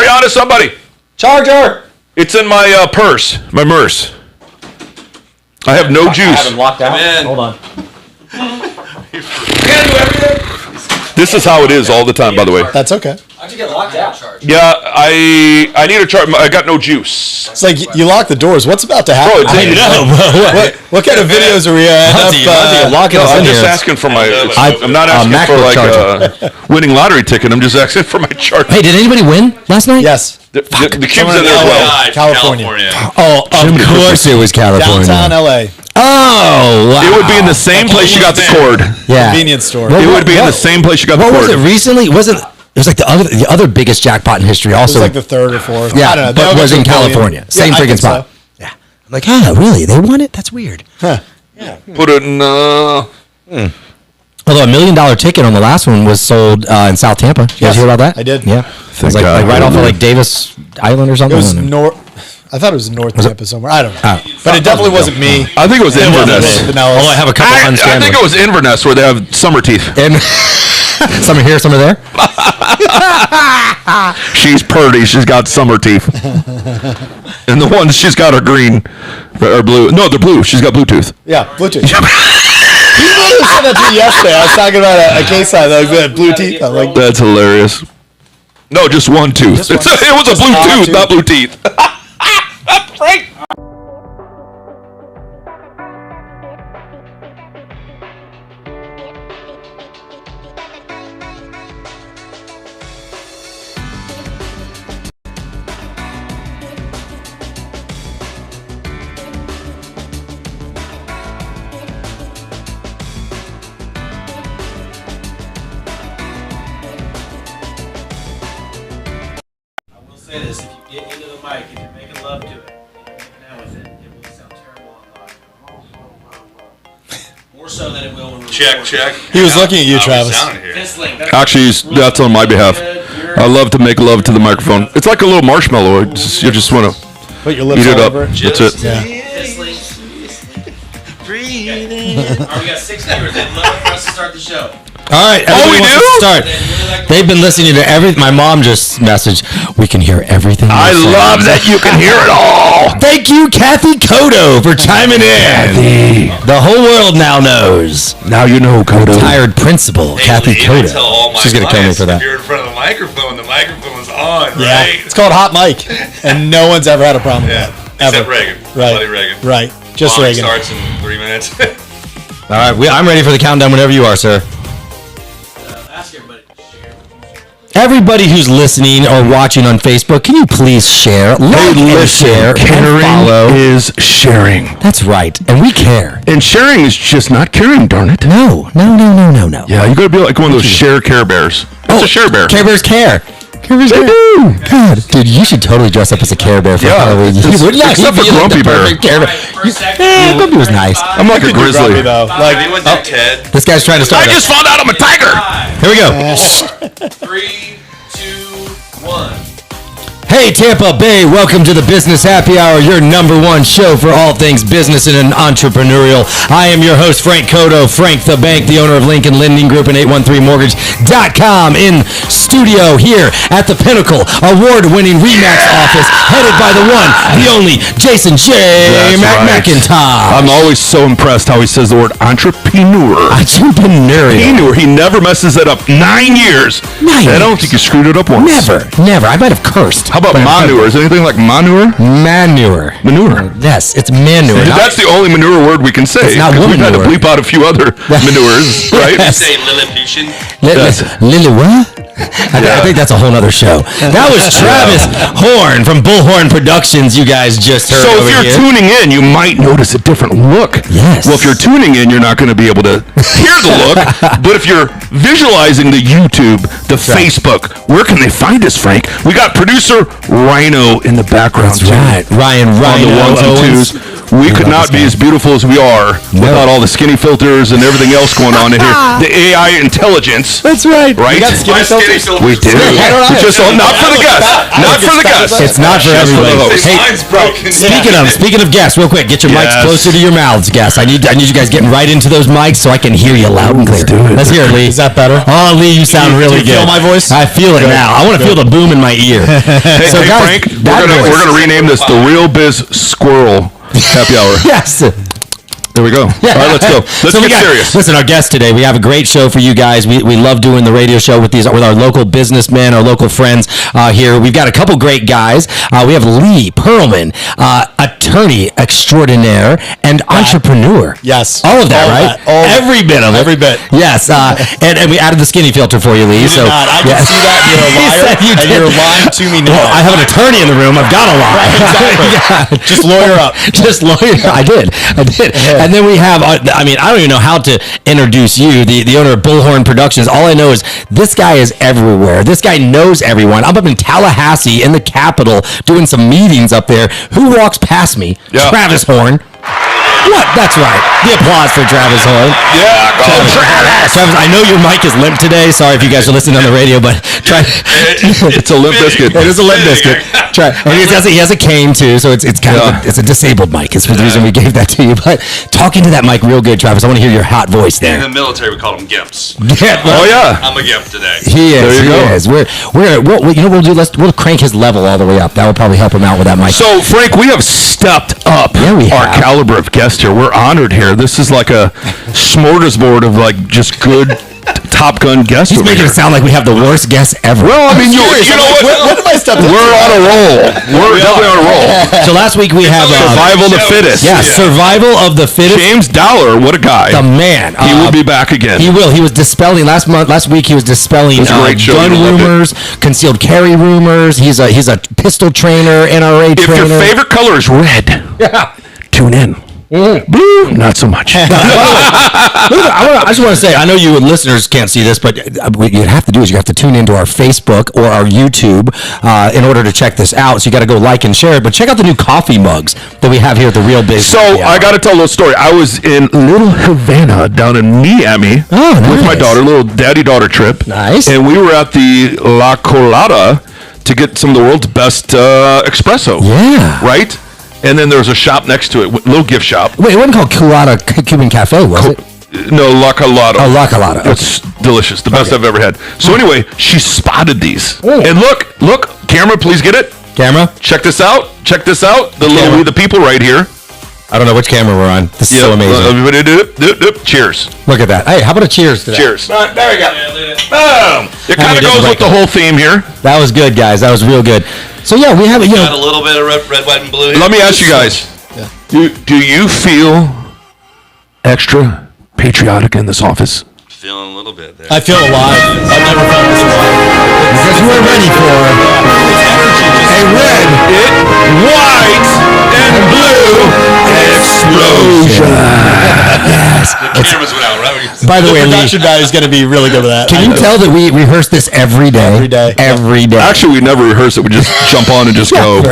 Ariana, somebody. Charger. It's in my purse, my MERS. I have no juice. I haven't locked out. Hold on. You gotta do everything. This is how it is all the time, by the way. That's okay. How'd you get locked out? Yeah, I need a charge. I got no juice. It's like you lock the doors. What's about to happen? Bro, it's I know. What kind of videos are we at? I'm just asking for my. I'm not asking for like a winning lottery ticket. I'm just asking for my charge. Hey, did anybody win last night? Yes. The Cubes in there as well. California. Oh, of course it was California. Downtown LA. Oh, wow. It would be in the same place you got the cord. Yeah. Convenience store. It would be in the same place you got the cord. What was it recently? It was like the other biggest jackpot in history. Also, It was like the third or fourth. Yeah, I don't know. but They'll was get in to $1 billion. California. Same I freaking think spot. so. Yeah. I'm like, really? They won it? That's weird. Huh. Put it in. Although $1 million ticket on the last one was sold in South Tampa. Did you guys hear about that? I did. Yeah. It was like right off of like Davis Island or It something. was I thought it was North Tampa somewhere. I don't know. But it definitely wasn't me. I think it was Inverness. Oh, I have a couple I think it was Inverness where they have summer teeth. And some are here, some are there. She's pretty. She's got summer teeth. And the ones she's got are green or blue. No, they're blue. She's got Bluetooth. Yeah, Bluetooth. He literally said that to me yesterday. I was talking about a case sign that was blue teeth. I'm like, That's hilarious. No, just one tooth. Just one. It was a blue tooth, not blue teeth. Frank. Say this: if you get into the mic and you're making love to it, and you're making out with it, it will sound terrible on live. More so than it will when we Check. he was looking at you, Travis. Actually, that's on my behalf. I love to make love to the microphone. It's like a little marshmallow. You just want to Put your lips eat it all up. over it. That's it. Yeah. Breathing. All right, we got 6 viewers. They'd love for us to start the show. All right, we everybody wants do? to start. They've been listening to everything. My mom just messaged, we can hear everything. I love that you can hear it all. Thank you, Kathy Kodo, for chiming in. The whole world now knows. Now you know, Kodo. Retired principal, Kathy Kodo. She's going to kill me for that. If you're in front of the microphone's on, Yeah. right? It's called Hot Mic. And no one's ever had a problem with that. Except Ever. Reagan. Right. Buddy Reagan. Right. Just Clock Reagan. starts in 3 minutes. All right, I'm ready for the countdown whenever you are, sir. Ask everybody to share. Everybody who's listening or watching on Facebook, can you please share? Like and share and follow. Caring is sharing. That's right, and we care. And sharing is just not caring, darn it. No. Yeah, you gotta be like one of those share Care Bears. It's a Share Bear. Care Bears care. Care Bears care. God, dude, you should totally dress up as a Care Bear for Halloween. Except for Grumpy Bear. Grumpy was nice. I'm like a grizzly. Though. Like, Anyone do Ted? This guy's trying to start. I just found out I'm a tiger. Here we go. 3, 2, 1. Hey Tampa Bay, welcome to the Business Happy Hour, your #1 show for all things business and entrepreneurial. I am your host, Frank Kodo, Frank the Bank, the owner of Lincoln Lending Group and 813mortgage.com, in studio here at the Pinnacle award-winning RE/MAX office, headed by the one, the only, Jason J. McIntyre. I'm always so impressed how he says the word entrepreneur. Entrepreneurial. He never messes it up. 9 years. 9 I don't years. think he screwed it up once. Never. I might have cursed. How about manure? Is anything like manure? Manure. Manure. Yes, it's manure. That's the only manure word we can say. It's not 'cause we've had to womanure. bleep out a few other manures, right? Yes. Say Lilliputian. Lily what? I think that's a whole nother show. That was Travis Horn from Bullhorn Productions. You guys just heard So over if you're here. tuning in, you might notice a different look. Yes. Well, if you're tuning in, you're not going to be able to hear the look. But if you're visualizing the YouTube, the Facebook, where can they find us, Frank? We got producer Rhino in the background. That's right. Ryan On the ones and Owens. twos. We could not be as beautiful as we are without all the skinny filters and everything else going on in here. The AI intelligence. That's right. Right? got skinny My skinny filters? We do. Just not for the guests. Not for the guests. It's not for Just for the everybody. host. Hey, Mine's broken. Speaking of guests, real quick, get your mics Yes. closer to your mouths, guests. I need you guys getting right into those mics so I can hear you loud and clear. Let's hear it, Lee. Is that better? Oh, Lee, you sound really do you good. feel my voice? I feel it now. I want to feel the boom in my ear. Hey, So, hey, guys, Frank, that voice. we're gonna rename this the Real Biz Squirrel Happy Hour. Yes. There we go. All right, let's go. Let's So we get got- serious. Listen, our guest today, we have a great show for you guys. We love doing the radio show with our local businessmen, our local friends here. We've got a couple great guys. We have Lee Perlman, attorney extraordinaire and entrepreneur. Yes. All of that, All right? that. All that. Every bit of it. Every bit. Yes. And we added the skinny filter for you, Lee. You did not. I can see that. You're a He liar, said you and did. you're lying to me now. Well, I have an attorney in the room. I've got to lie. Exactly. Yeah. Just lawyer up. Just lawyer. I did. And then we have, I don't even know how to introduce you, the owner of Bullhorn Productions. All I know is this guy is everywhere. This guy knows everyone. I'm up in Tallahassee in the Capitol doing some meetings up there. Who walks past me? Yeah. Travis Horn. What? That's right. The applause for Travis Horn. Yeah, go Travis. Travis, I know your mic is limp today. Sorry if you guys are listening on the radio, but try. It's a limp biscuit. It is a limp biscuit. Try. And he has a cane too, so it's kind of it's a disabled mic. It's the reason we gave that to you. But talking to that mic real good, Travis. I want to hear your hot voice In there. the military, we call them gimps. Yeah, well, Oh yeah. I'm a gimp today. he is. There you He go. is. We'll do. We'll crank his level all the way up. That will probably help him out with that mic. So, Frank, we have stepped up Yeah, we our have. caliber of guest here. We're honored here. This is like a smorgasbord of like just good Top Gun guests. He's over making here. it sound like we have the worst guests ever. Well, I mean, you know what? What am I stepping We're on a roll. We're definitely on a roll. So last week we have Survival of the fittest. Yeah, survival of the fittest. James Dowler, what a guy. The man. He will be back again. He will. He was dispelling last week. He was dispelling was a great show. gun You loved it. rumors, concealed carry rumors. He's a pistol trainer, NRA If trainer. your favorite color is red, tune in. Blue, not so much. I just want to say, I know you listeners can't see this, but what you have to do is you have to tune into our Facebook or our YouTube in order to check this out. So you got to go like and share it. But check out the new coffee mugs that we have here at the Real Biz. So I got to tell a little story. I was in Little Havana down in Miami with my nice. daughter, little daddy-daughter trip. Nice. And we were at the La Colada to get some of the world's best espresso. Yeah. Right? And then there was a shop next to it, little gift shop. Wait, it wasn't called Colada Cuban Cafe, was it? No, La Colada. Oh, La Colada. Okay. It's delicious. The best I've ever had. So anyway, she spotted these. And look, camera, please get it. Camera? Check this out. Check this out. The little Camera. We the People right here. I don't know which camera we're on. This is so amazing. Everybody cheers. Look at that. Hey, how about a cheers to that? Cheers. There we go. Yeah, look at it. Boom. It kind we of did goes the with the whole theme here. That was good, guys. That was real good. So yeah, we have it. Got a little bit of red, white, and blue. Let me ask you guys. Do you feel extra patriotic in this office? Feeling a little bit there. I feel alive. I've never felt this alive. because we're ready for a red, White and blue explosion. The cameras went out, right? By the The way, Lee, production value is going to be really good with that. can you tell that we rehearse this every day? Every day. Every day. Actually, we never rehearse it. We just jump on and just go.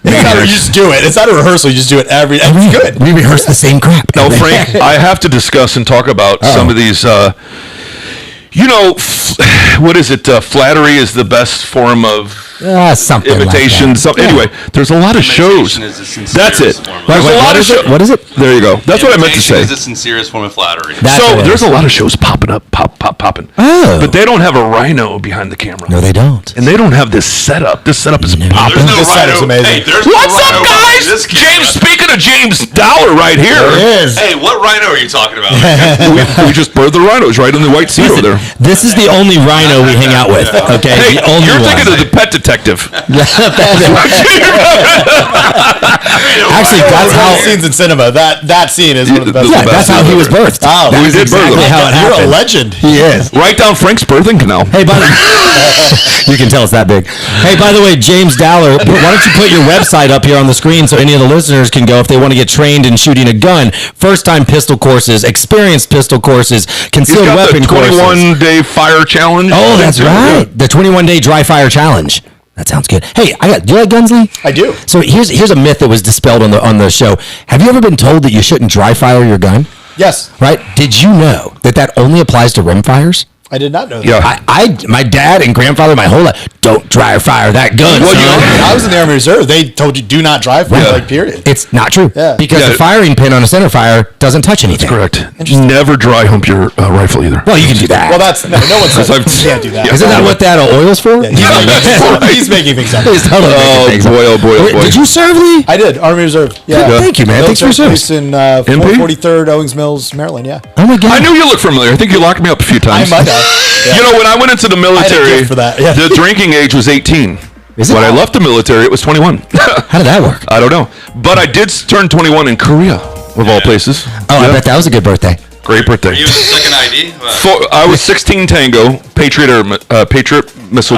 You just do it. It's not a rehearsal. You just do it every day. It's good. We rehearse the same crap. Now, every Frank, day. I have to discuss and talk about some of these. What is it? Flattery is the best form of Something imitation. like that. Anyway, there's a lot of shows. Imitation is the That's it. sincerest form of There's a Wait, lot what of is it? shows. What is it? There you go. That's what I meant to say. Imitation is the sincerest form of flattery. That's So what it there's is. a lot of shows popping up, popping. Oh. But they don't have a rhino behind the camera. No, they don't. And they don't have this setup. This setup is There's popping. no This setup's rhino. amazing. Hey, there's What's no up, rhino behind guys? this camera. James, speaking of James Dowler right here. It is. Hey, what rhino are you talking about? we just birthed the rhinos right in the white seat over there. This is the only rhino we hang out with. Okay, Hey, the only you're one. thinking of the Pet Detective. Actually, that's All how. the scenes in cinema. That scene is one of the best. Yeah, that's how he was birthed. Oh, That we was did birth exactly him. how it You're a happened. legend. He is. Write down Frank's birthing canal. Hey, by the you can tell it's that big. Hey, by the way, James Dowler, why don't you put your website up here on the screen so any of the listeners can go if they want to get trained in shooting a gun, first-time pistol courses, experienced pistol courses, He's concealed got the weapon courses. 21-day fire challenge. Oh, that's right. The 21-day dry fire challenge. That sounds good. Hey, do you like guns, Lee? I do. So here's a myth that was dispelled on the show. Have you ever been told that you shouldn't dry fire your gun? Yes. Right? Did you know that only applies to rim fires? I did not know that. Yeah. My dad and grandfather, my whole life, don't dry fire that gun. Well, son. I was in the Army Reserve. They told you do not drive fire, like, period. It's not true. Yeah. Because Yeah. the firing pin on a center fire doesn't touch anything. Correct. Never dry hump your rifle either. Well, you can do that. Well, that's no one says I've- you can't do that. Yeah. Isn't that what that oil's for? He's making things up. He's totally Oh, making things boy, up. oh, boy, oh, boy. Did you serve, Lee? I did. Army Reserve. Yeah. Good, thank you, man. Thanks for your Military service. base in MP? 443rd Owings Mills, Maryland. Yeah. Oh my God. I knew you looked familiar. I think you locked me up a few I times. might have. Yeah. You know, when I went into the military, gift for that, yeah. the drinking age was 18. Is it? When I left the military, it was 21. How did that work? I don't know. But I did turn 21 in Korea, of all places. Oh, I Yeah. bet that was a good birthday. Great birthday. You was the second ID? I was 16 Tango, Patriot missile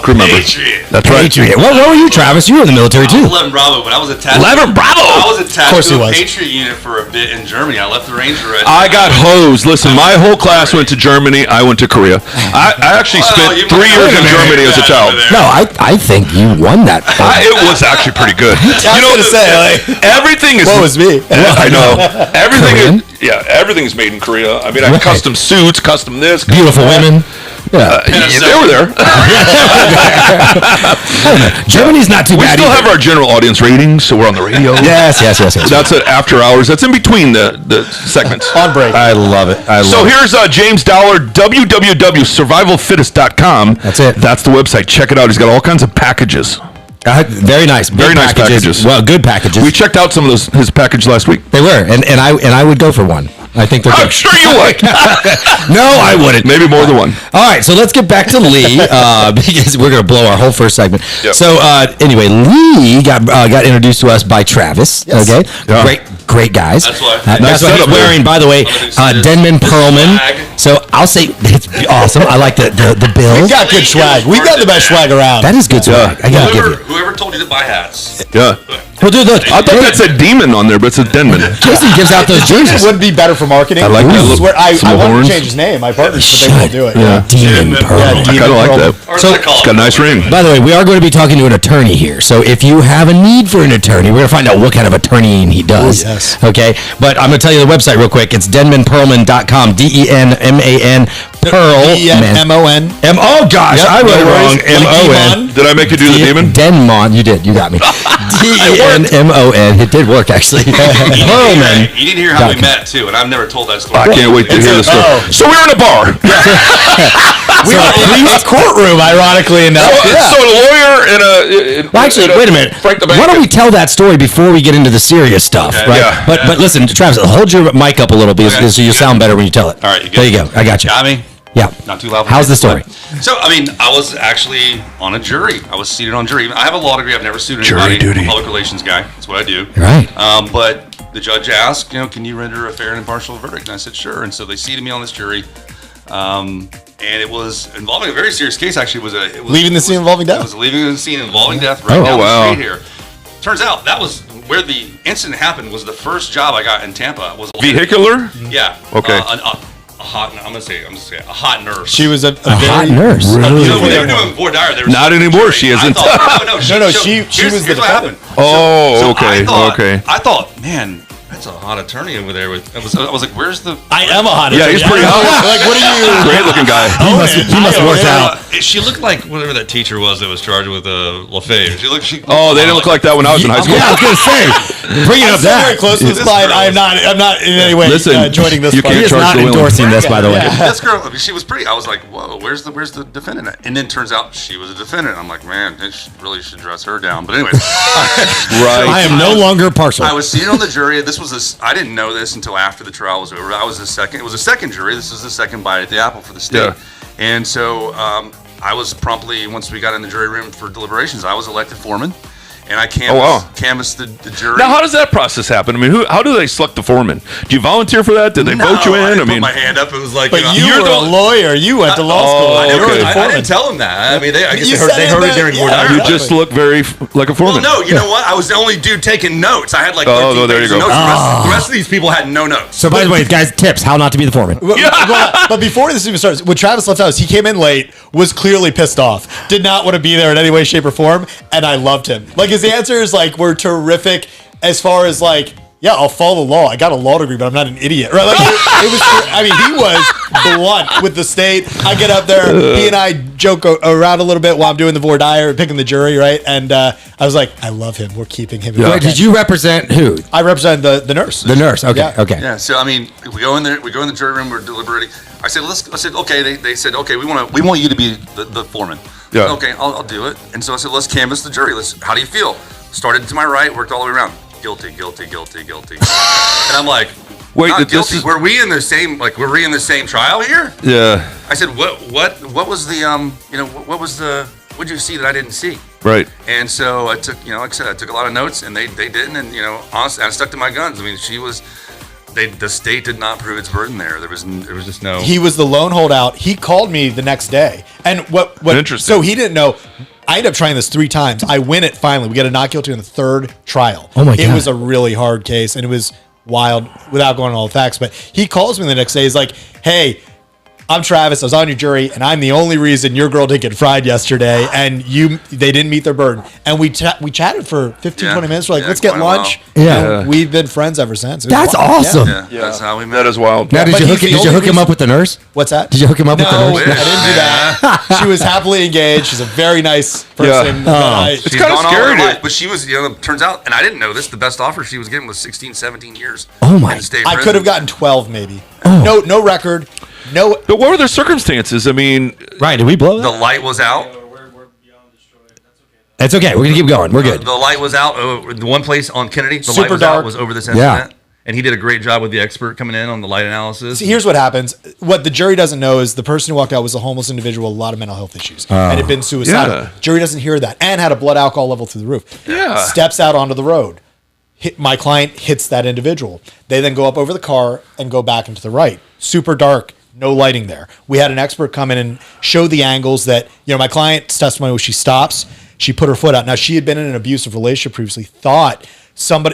crew member. Patriot. That's right. Patriot. What were you, Travis? You were in the military I was too. 11 Bravo, but I was attached. 11 Bravo? I was attached course he to a was. Patriot unit for a bit in Germany. I left the Ranger Regiment. I got hosed. Listen, my whole class went to Germany. I went to Korea. I actually Well, spent you 3 years in might have Germany as a that child. over there. No, I think you won that. It was actually pretty good. I was gonna say, like, everything is. what was me? I know. Everything Korean? is. Yeah, everything's made in Korea. I mean, I Right. custom suits, custom this. Beautiful women. Yeah. Yeah, they were there. Germany's not too We bad. still either. have our general audience ratings, so we're on the radio. Yes. That's at after hours. That's in between the segments. On break. I love it. So here's James Dollar, www.survivalfittest.com. That's it. That's the website. Check it out. He's got all kinds of packages. Very nice. Big Very nice packages. Well, good packages. We checked out some of his package last week. They were, and I would go for one. I think they're I'm good. sure you would. No, I wouldn't. Maybe more than one. All right, so let's get back to Lee because we're gonna blow our whole first segment. Yep. So anyway, Lee got introduced to us by Travis. Yes. Okay, Yeah. great guys. That's why. That's Nice what he's setup there. wearing, by the way. Look at this. Denman This Perlman. swag. So I'll say it's awesome. I like the bill. We got good swag. We got the best swag around. That is good swag. I gotta give you. Whoever told you to buy hats? Yeah. Well, dude, look. I thought that said demon on there, but it said Denman. Jason gives out those jerseys. Wouldn't be better for marketing. I like that. I swear, I Some wanted horns. to change his name. My partners, but they won't do it. Yeah. Demon Pearl. I kind of like that. Or So- is it called? It's got a nice ring. By the way, we are going to be talking to an attorney here. So if you have a need for an attorney, we're going to find out what kind of attorneying he does. Oh, yes. Okay. But I'm going to tell you the website real quick. It's denmanperlman.com. DENMAN Pearl. E-N-M-O-N. Oh, gosh. I wrote it wrong. M-O-N. Did I make you do the demon? Denmon. You did. You got me. DENMON. It did work, actually. Perlman. You need to hear how we met too, and I've never told that story. I can't wait to hear the story. So we were in a bar. We were in a courtroom, ironically enough. So a lawyer and a. Well, actually, wait a minute. Frank the Bank. Why don't we tell that story before we get into the serious stuff, Okay. right? Yeah. But listen, Travis, hold your mic up a little bit Okay. so you sound better when you tell it. All right, you good? There you go. I got you. Got me? Yeah. Not too loud. for How's me? the story? So, I mean, I was actually on a jury. I was seated on jury. I have a law degree. I've never sued Jury anybody. duty. I'm a public relations guy. That's what I do. Right. But the judge asked, can you render a fair and impartial verdict? And I said, sure. And so they seated me on this jury. And it was involving a very serious case. Actually, it was Leaving the scene involving death? It was leaving the scene involving death right Oh, down wow. the street here. Turns out that was where the incident happened. Was the first job I got in Tampa. Was Vehicular? Yeah. Okay. A hot. I'm gonna say a hot nurse. She was a Hot very nurse. You know, Really? when they were doing Fort Dyer, they were Not anymore, she isn't. No, No, she was the here's what happened. Oh, okay, okay. I thought, man, that's a hot attorney over there. I was like, where's the? I am a hot Yeah, he's pretty hot. Like, what are you? Great looking guy. He must work out. She looked like whatever that teacher was that was charged with Lafayette. She Oh, they didn't look like that when I was in high school. Yeah, I was gonna say, bringing I'm up so that. very close to this This client. girl I'm not in any way Listen, joining this. you fight. can't He is charge not the women. endorsing this, by the way. This girl, she was pretty. I was like, whoa, where's the defendant at? And then turns out she was a defendant. I'm like, man, they really should dress her down. But anyways, Right. I am no longer partial. I was seated on the jury. I didn't know this until after the trial was over. I was the second. It was a second jury. This is the second bite at the apple for the state. Yeah. And so I was promptly, once we got in the jury room for deliberations, I was elected foreman. and I canvassed the jury. Now, how does that process happen? I mean, how do they select the foreman? Do you volunteer for that? Did they vote you in? I didn't put my hand up. It was like, But you know, you were a lawyer. You went to law school. Oh, You were okay. the I foreman. didn't tell them that. I mean, I guess You they heard said it during that, court. yeah. You just look very like a foreman. Well, no, you know what? I was the only dude taking notes. I had like 13 Oh, there you pages of go. notes. The rest of these people had no notes. So, by the way, guys, tips how not to be the foreman. But before this even starts, when Travis left house, he came in late, was clearly pissed off, did not want to be there in any way, shape, or form, and I loved him. Like, his answers were terrific as far as yeah, I'll follow the law. I got a law degree, but I'm not an idiot. Right? It was. I mean, he was blunt with the state. I get up there, he and I joke around a little bit while I'm doing the voir dire, picking the jury, right? And I was like, I love him. We're keeping him. Wait, did you represent who? I represent the nurse. The nurse. Okay. Yeah. Okay. Yeah. So I mean, we go in there. We go in the jury room. We're deliberating. I said, okay. They said, okay, we want you to be the foreman. Yeah. Okay, I'll do it. And so I said, let's canvass the jury. How do you feel? Started to my right, worked all the way around. Guilty. And I'm like, Wait, not this guilty. is- Were we in the same trial here? Yeah. I said, what was the what was the what'd you see that I didn't see? Right. And so I took, like I said, I took a lot of notes, and they didn't, and honestly, I stuck to my guns. I mean, the state did not prove its burden there. There was just no. He was the lone holdout. He called me the next day, and what? Interesting. So he didn't know. I ended up trying this 3 times. I win it finally. We got a not guilty in the 3rd trial. Oh my It God. was a really hard case, and it was wild without going on all the facts. But he calls me the next day. He's like, "Hey, I'm Travis. I was on your jury, and I'm the only reason your girl didn't get fried yesterday, and they didn't meet their burden." And we chatted for 15, 20 minutes. We're like, Yeah, let's get quite a while. lunch. Yeah. And we've been friends ever since. It was That's wild. awesome. Yeah, that's how we met. That is wild. Now, But did you he's the hook only him reason- up with the nurse? What's that? Did you hook him up with the No, nurse? I didn't do that. She was happily engaged. She's a very nice person. It's She's kinda gone all scary her to- life, but she was, turns out, and I didn't know this, the best offer she was getting was 16, 17 years. Oh my- in state I prison. could have gotten 12 maybe. Oh. No record. No. But what were the circumstances? I mean, Right. Did we blow The that? light was out. We're beyond destroyed. That's okay. It's okay. We're gonna keep going. We're good. The light was out. The one place on Kennedy, the Super light was dark. out, was over this Yeah. incident. And he did a great job with the expert coming in on the light analysis. See, here's what happens. What the jury doesn't know is the person who walked out was a homeless individual with a lot of mental health issues and had been suicidal. Yeah. Jury doesn't hear that and had a blood alcohol level through the roof. Yeah. Steps out onto the road. My client hits that individual. They then go up over the car and go back into the right. Super dark. No lighting there. We had an expert come in and show the angles that, my client's testimony was she stops, she put her foot out. Now, she had been in an abusive relationship previously, thought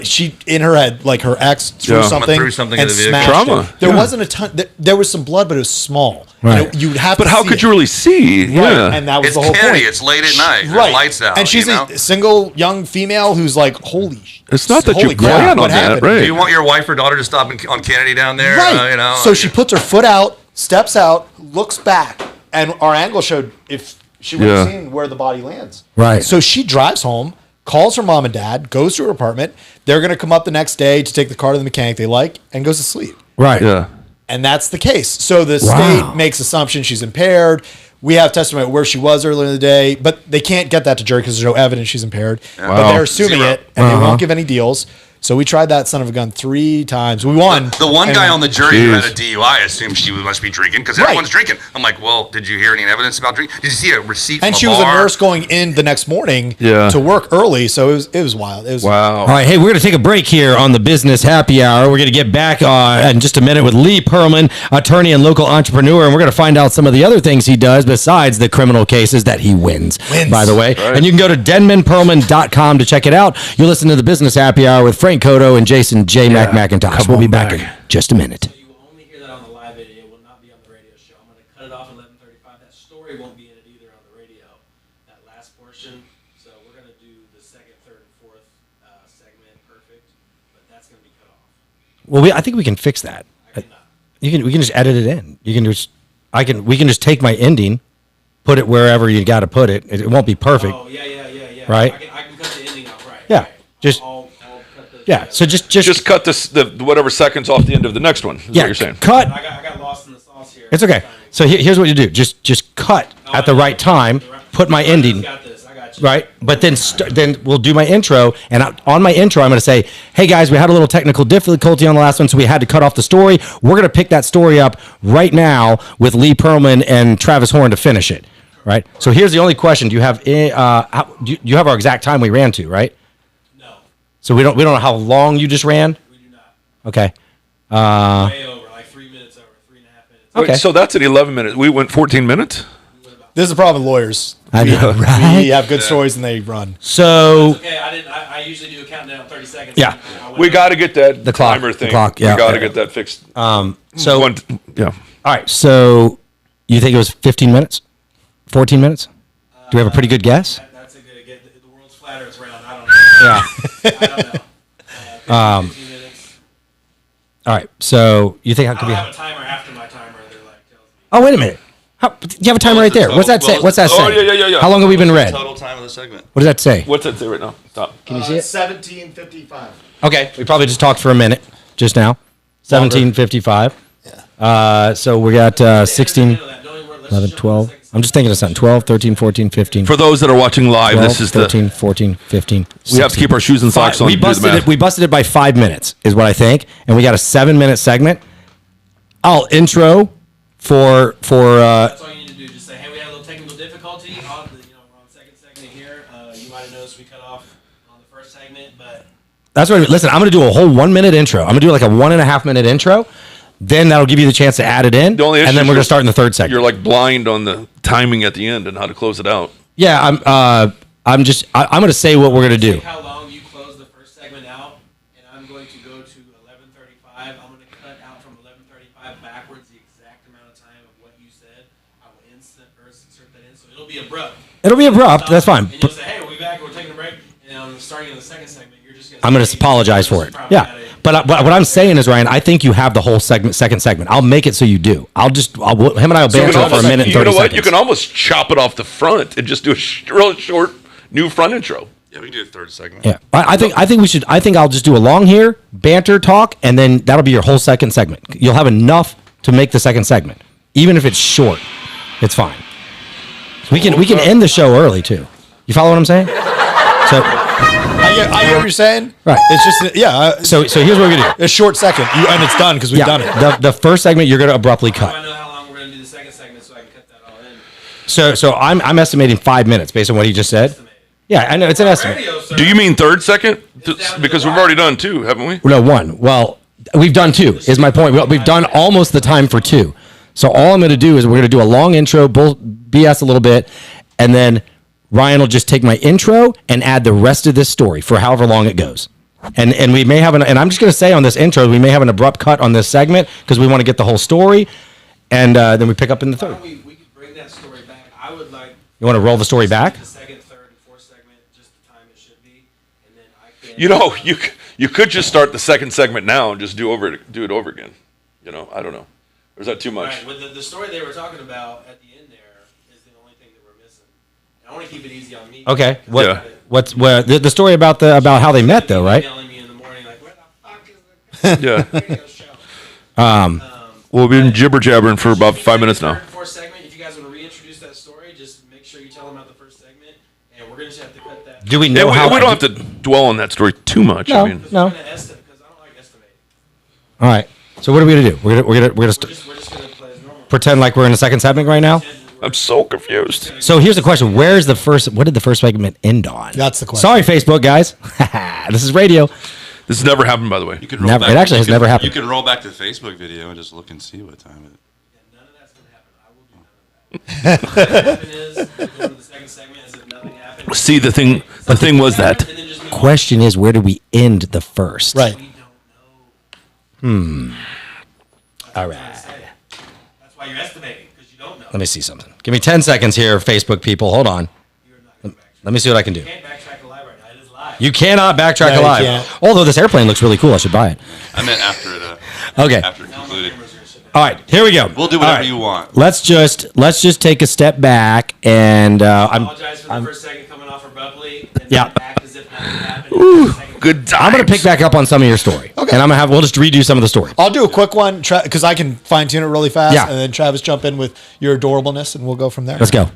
she, in her head, like her ex threw Yeah. something, Threw something and in the vehicle. smashed Trauma. it. There Yeah. wasn't a ton, there was some blood, but it was small. Right. You'd have but to how see could it. you really see? Right. Yeah. And that was It's the whole Kennedy. point. It's late at night. The Right. lights out. And she's a single young female who's like, holy. It's not that holy you crap, plan what on that, happened? right? Do you want your wife or daughter to stop on Kennedy down there? Right. So she puts her foot out, steps out, looks back, and our angle showed if she would have Yeah. seen where the body lands. Right. So she drives home, calls her mom and dad, goes to her apartment. They're going to come up the next day to take the car to the mechanic they like, and goes to sleep. Right. Yeah. And that's the case. So the Wow. state makes assumptions she's impaired. We have testimony where she was earlier in the day, but they can't get that to jury because there's no evidence she's impaired. But Wow. they're assuming Zero. it, and they won't give any deals. So we tried that son of a gun 3 times. We won. The one And- guy on the jury who had Jeez. a DUI assumed she must be drinking because Right. everyone's drinking. I'm like, well, did you hear any evidence about drinking? Did you see a receipt And from she a was a bar? nurse going in the next morning Yeah. to work early, so it was wild. It was Wow. All right, hey, we're going to take a break here on the Business Happy Hour. We're going to get back in just a minute with Lee Perlman, attorney and local entrepreneur, and we're going to find out some of the other things he does besides the criminal cases that he wins, by the way. Right. And you can go to denmanperlman.com to check it out. You'll listen to the Business Happy Hour with Frank Cotto and Jason J. Mac McIntosh. Come We'll be on back back. in just a minute. You will only hear that on the live video. It will not be on the radio show. I'm going to cut it off at 11:35. That story won't be in it either on the radio. That last portion. So we're going to do the second, third, and fourth segment perfect, but that's going to be cut off. Well, I think we can fix that. I cannot. We can just edit it in. We can just take my ending, put it wherever you got to put it. It won't be perfect. Oh, yeah. Right. I can cut the ending off, right. Yeah, Right. just- I'll cut the, Yeah, so just Just cut the whatever seconds off the end of the next one. Is what you're saying. cut. I got lost in the sauce here. It's okay. So here's what you do. Just cut at the right time. Put my ending. Got this. I got you. Right, but then we'll do my intro, and on my intro, I'm going to say, "Hey guys, we had a little technical difficulty on the last one, so we had to cut off the story. We're going to pick that story up right now with Lee Perlman and Travis Horn to finish it." Right. So here's the only question: do you have do you have our exact time we ran to? Right. So we don't know how long you just ran. We do not. Okay. Way over, like 3 minutes over, 3.5 minutes. Okay. Wait, so that's at 11 minutes. We went 14 minutes? This is the problem with lawyers. I know, right? We have good stories and they run. So Okay, I usually do a countdown of 30 seconds. Yeah. I went We over. got to get that The clock, timer the thing. clock, yeah. We got to get that fixed. so One, yeah. all right. So you think it was 15 minutes? 14 minutes? Do we have a pretty good guess? That's a good get. The world's flat or it's round. I don't know. Yeah. I don't know. 15 minutes. All right. So you think how I could don't be? have a timer after my timer. They're like, tells me. Oh, wait a minute. You have a timer right there. What's that say? What's that say? Oh, yeah. How long have we been red? Total time of the segment. What does that say? What's that say right now? Stop. Can you see it? 17:55. Okay. We probably just talked for a minute just now. 17:55. So we got 16, 11, 12. I'm just thinking of something. 12, 13, 14, 15. For those that are watching live, 12, this is 13, 14, 15. we have to keep our shoes and socks on. We to do the busted math. it. We busted it by 5 minutes, is what I think, and we got a 7-minute segment. I'll intro for. That's all you need to do. Just say, hey, we had a little technical difficulty. We're on second segment here. You might have noticed we cut off on the first segment, but That's what. Listen, I'm going to do a whole 1 minute intro. I'm going to do like a 1.5 minute intro. Then that'll give you the chance to add it in, The only issue and then is we're going you're- to start in the third segment. You're like blind on the timing at the end and how to close it out. Yeah, I'm going to say what we're going to do. think how long you close the first segment out, and I'm going to go to 11:35. I'm going to cut out from 11:35 backwards the exact amount of time of what you said. I will insert that in, so it'll be abrupt. It'll be abrupt. That's fine. And you'll say, hey, we'll be back. We're taking a break. And starting in the second segment, you're just going to. I'm going to apologize for it. Yeah. But what I'm saying is, Ryan, I think you have the whole second segment. I'll make it so you do. Him and I will So you banter can for a minute and 30 you know what? seconds. You can almost chop it off the front and just do a real short new front intro. Yeah, we can do a third segment. Yeah, I think we should. I think I'll just do a long here, banter talk, and then that'll be your whole second segment. You'll have enough to make the second segment, even if it's short. It's fine. We can end the show early too. You follow what I'm saying? So I hear what you're saying. Right. It's just so here's what we're gonna do. a short second, and it's done because we've done it. The first segment you're gonna abruptly I cut. know how long we're going to do the second segment, so I can cut that all in. So I'm estimating 5 minutes based on what he just said. Estimated. Yeah, I know it's an estimate. Radio, sir. Do you mean third second? It's down to Because the we've wire. already done 2, haven't we? No, 1. Well, we've done 2. Is my point. We've done almost the time for 2. So all I'm going to do is we're going to do a long intro, BS a little bit, and then Ryan will just take my intro and add the rest of this story for however long it goes. And we may have and I'm just going to say on this intro, we may have an abrupt cut on this segment because we want to get the whole story, and then we pick up in the Why third. don't we could bring that story back. I would like. You want to roll the story back? The second, third, and fourth segment, just the time it should be, and then I can. You know, you could just start the second segment now and just do it over again. You know, I don't know. Or is that too much? Right, with the story they were talking about at the end there is the only thing that we're missing. And I want to keep it easy on me. Okay. Yeah. What's the story about how they met though, right? Emailing me in the morning like, where the fuck is the Yeah. radio show? Well, we've been jibber jabbering for about 5 minutes now. Third and fourth segment, if you guys want to reintroduce that story, just make sure you tell them about the first segment, and we're gonna just have to cut that. Do we Yeah, know how? we don't have to dwell on that story too much. No. I mean, No. We're gonna estimate because I don't like estimating. All right. So what are we gonna do? We're gonna We're just gonna play as normal. pretend like we're in the second segment right now. I'm so confused. So here's the question: Where's the first? What did the first segment end on? That's the question. Sorry, Facebook guys. This is radio. This has never happened, by the way. You can Never- it actually has never happened. You can roll back to the Facebook video and just look and see what time it is. None of that's gonna happen. I will do none of that. What happened is we'll go to the second segment as if nothing happened. See, the thing was that And then just move on. Question is, where do we end the first? Right. We don't know. All right. That's why you're estimating because you don't know. Let me see something. Give me 10 seconds here, Facebook people. Hold on. You're not gonna backtrack. Let me see what I can do. You can't backtrack the live right now. It is live. You cannot backtrack No, you alive. can't. Although this airplane looks really cool, I should buy it. I meant after it. Okay. After it concluded. All right, here we go. We'll do All whatever right. you want. Let's just take a step back and I apologize for the first second coming off abruptly. And Yeah. then act as if nothing happened. good times. I'm gonna pick back up on some of your story. Okay. And we'll just redo some of the story. I'll do a quick one because I can fine tune it really fast. Yeah. And then Travis jump in with your adorableness, and we'll go from there. Let's go.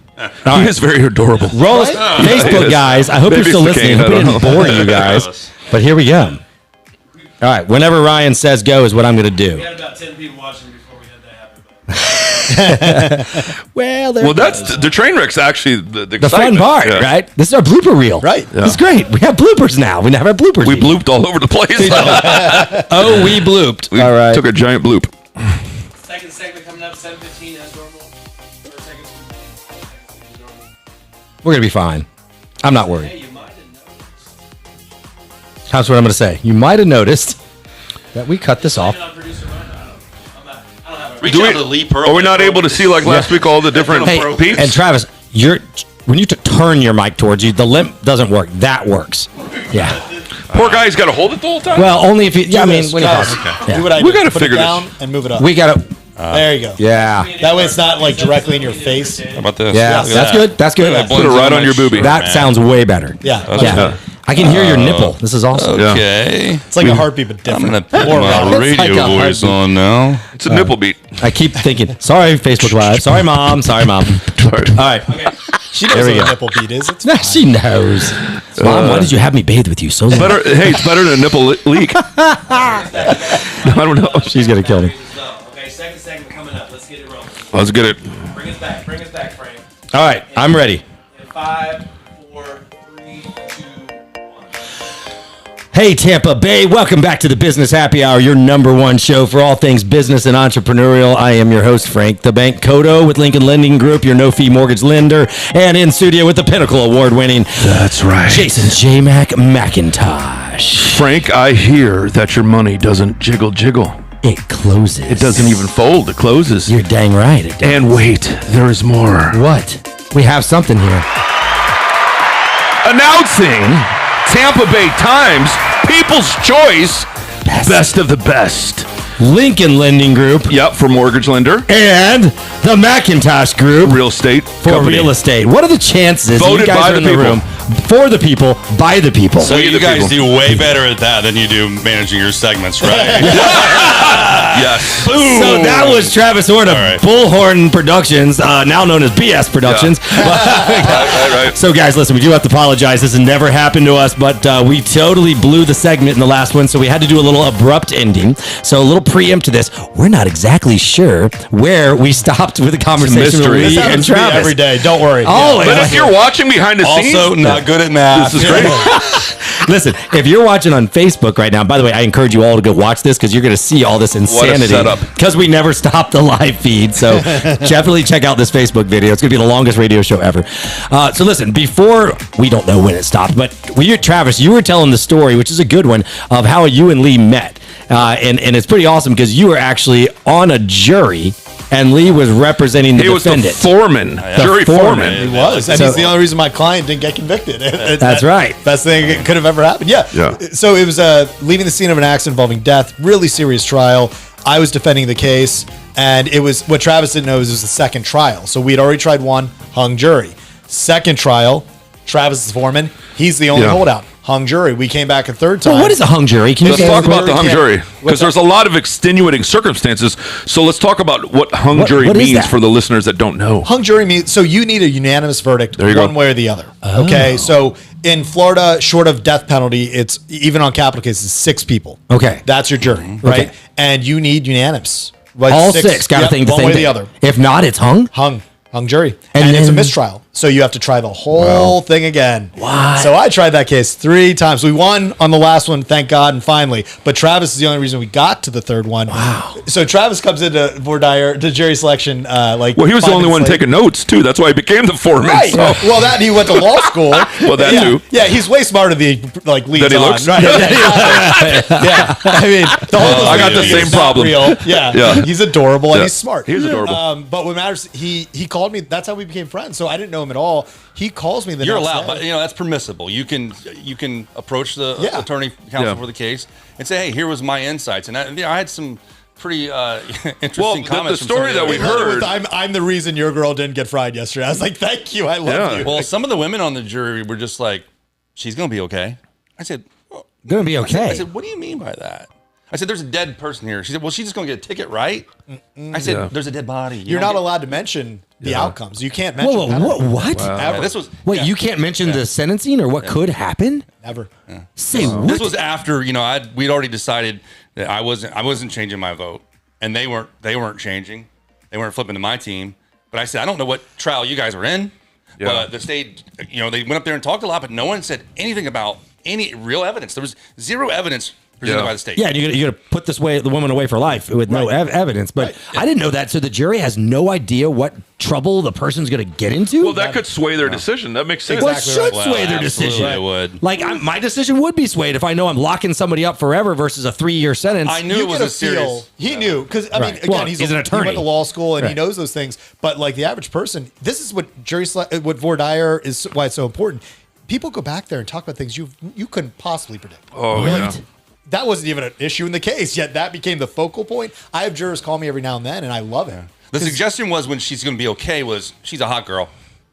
He is very adorable. Roll us, Facebook guys. I hope Maybe you're still it's the listening. cane, I hope I we don't didn't bore you guys. But here we go. All right. Whenever Ryan says go is what I'm gonna do. We had about 10 people watching before we had that happen. Well, Well, that's the train wreck's actually the the fun excitement. part, Yeah. right? This is our blooper reel. Right. This is great. We have bloopers now. We never have bloopers. We blooped all over the place. Oh, we blooped. We All right. took a giant bloop. Second segment coming up 7:15 as normal. Third segment as normal. We're going to be fine. I'm not worried. Hey, you might have noticed. That's what I'm going to say. You might have noticed that we cut this off. On producer Ryan, I don't have a Reach Do out we- to Lee Pearl. Are we not able to see like last week all the different Hey, peeps? and Travis, when you turn your mic towards you, the limp doesn't work. That works. Yeah. Poor guy's got to hold it the whole time. Well, only if you. Yeah, I Do mean, this, when you guys. pause. Do Yeah. what I We do. gotta Put figure it down this. and move it up. We got to. there you go. Yeah. That way it's not like directly in your face. How about this? Yeah. Look at That's that. good. That's good. Put it right on your boobie. That sounds way better. Yeah. Yeah. I can hear your nipple. This is awesome. Yeah. Okay. It's like a heartbeat, but I'm different. gonna put More my round. It's like radio a voice heartbeat. on now. It's a nipple beat. I keep thinking, sorry, Facebook Live. Sorry, Mom. Sorry, Mom. Sorry. All right. She knows There we what a go. nipple beat is. It's Now she knows. Mom, why did you have me bathe with you so long? Better. Hey, it's better than a nipple leak. I don't know. She's going to kill me. Okay, second segment coming up. Let's get it rolling. Let's get it. Bring us back. Bring us back, Frank. All right. I'm ready. In 5, 4, 3, 2, 1. Hey, Tampa Bay. Welcome back to the Business Happy Hour, your number one show for all things business and entrepreneurial. I am your host, Frank the Bank Kodo with Lincoln Lending Group, your no-fee mortgage lender, and in studio with the Pinnacle Award-winning That's right. Jason J. McIntosh. Frank, I hear that your money doesn't jiggle. It closes. It doesn't even fold. It closes. You're dang right. It does. And wait, there is more. What? We have something here. Announcing Tampa Bay Times People's Choice Best of the Best. Lincoln Lending Group Yep, for mortgage lender, and the McIntosh Group real estate for company. real estate. What are the chances Voted you guys by are in the the people. room for the people, by the people? So We you the guys people. do way better at that than you do managing your segments, right? Yes. So that was Travis Orr of right. Bullhorn Productions, now known as BS Productions. Right. So, guys, listen, we do have to apologize. This has never happened to us, but we totally blew the segment in the last one, so we had to do a little abrupt ending. So, a little preempt to this. We're not exactly sure where we stopped with the conversation with mystery. Lee This and happens to me Travis. every day. Don't worry. Always. But if you're watching behind the scenes, Also, not good at math. this is great. Listen, if you're watching on Facebook right now, by the way, I encourage you all to go watch this because you're going to see all this insanity. setup. Because we never stopped the live feed. So definitely check out this Facebook video. It's going to be the longest radio show ever. So listen, before, we don't know when it stopped, but Travis, you were telling the story, which is a good one, of how you and Lee met. And it's pretty awesome because you were actually on a jury and Lee was representing the He was the defendant. foreman, jury foreman. He was, and So- he's the only reason my client didn't get convicted. That's right. Best thing that could have ever happened. Yeah. So it was leaving the scene of an accident involving death. Really serious trial. I was defending the case, and it was what Travis didn't know is it was the second trial. So we had already tried one, hung jury. Second trial, Travis is foreman. He's the only Yeah. holdout. Hung jury. We came back a third time. So what is a hung jury? Can you Let's say talk that about the hung can't- jury because there's a lot of extenuating circumstances. So let's talk about what hung jury what is means that? for the listeners that don't know. Hung jury means so you need a unanimous verdict you go. one way or the other. Okay, so in Florida, short of death penalty, it's even on capital cases 6 people. Okay. That's your jury, right? Okay. And you need unanimous. Like All six got to yep, think the one same way or thing. the other. If not, it's hung. Hung jury, And and it's a then- mistrial. So you have to try the whole thing again. What? So I tried that case 3 times. We won on the last one, thank God, and finally. But Travis is the only reason we got to the third one. Wow. So Travis comes into voir dire to jury selection. Well, he was the 5 only one minutes late. taking notes too. That's why he became the foreman. Right. So. Well, that he went to law school. Well, that yeah. too. Yeah, he's way smarter than he leads That he on. looks? Right. Yeah. I mean, the whole I got the thing same is not problem. real. Yeah. Yeah. He's adorable and Yeah. he's smart. He's adorable. But what matters, he called me. That's how we became friends. So I didn't know him at all. He calls me the You're next allowed, day. but that's permissible. You can approach the Yeah. attorney counsel Yeah. for the case and say, "Hey, here was my insights." And I had some pretty interesting Well, the comments. from story some of that we the- heard- I'm the reason your girl didn't get fried yesterday. I was like, thank you. I love Yeah. you. Well, some of the women on the jury were just like, "She's gonna be okay." I said, Gonna be I okay. said, "What do you mean by that?" I said, "There's a dead person here." She said, "Well, she's just gonna get a ticket, right?" I said, Yeah. "There's a dead body. You're not allowed to mention the outcomes. You can't Whoa, mention whoa, penalty. what? Ever. This was Wait, yeah. you can't mention the sentencing or what could happen? Never. Say what? This was after we'd already decided that I wasn't changing my vote, and they weren't changing. They weren't flipping to my team. But I said, I don't know what trial you guys were in. Yeah. But the state, they went up there and talked a lot, but no one said anything about any real evidence. There was zero evidence presented by the state. Yeah, and you're gonna put the woman away for life with no evidence. But I didn't know that. So the jury has no idea what trouble the person's gonna get into. Well, that could sway their decision. That makes sense. Well, it should sway their absolutely decision. it would. Like my decision would be swayed if I know I'm locking somebody up forever versus a 3-year sentence. I knew You it was get a serious. He knew because I mean, Right. again, Well, he's he's an He attorney. went to law school and he Right. knows those things. But like the average person, this is what what Vordaer is why it's so important. People go back there and talk about things you couldn't possibly predict. Oh, yeah. That wasn't even an issue in the case, yet that became the focal point. I have jurors call me every now and then, and I love it. The suggestion was when she's going to be okay was she's a hot girl.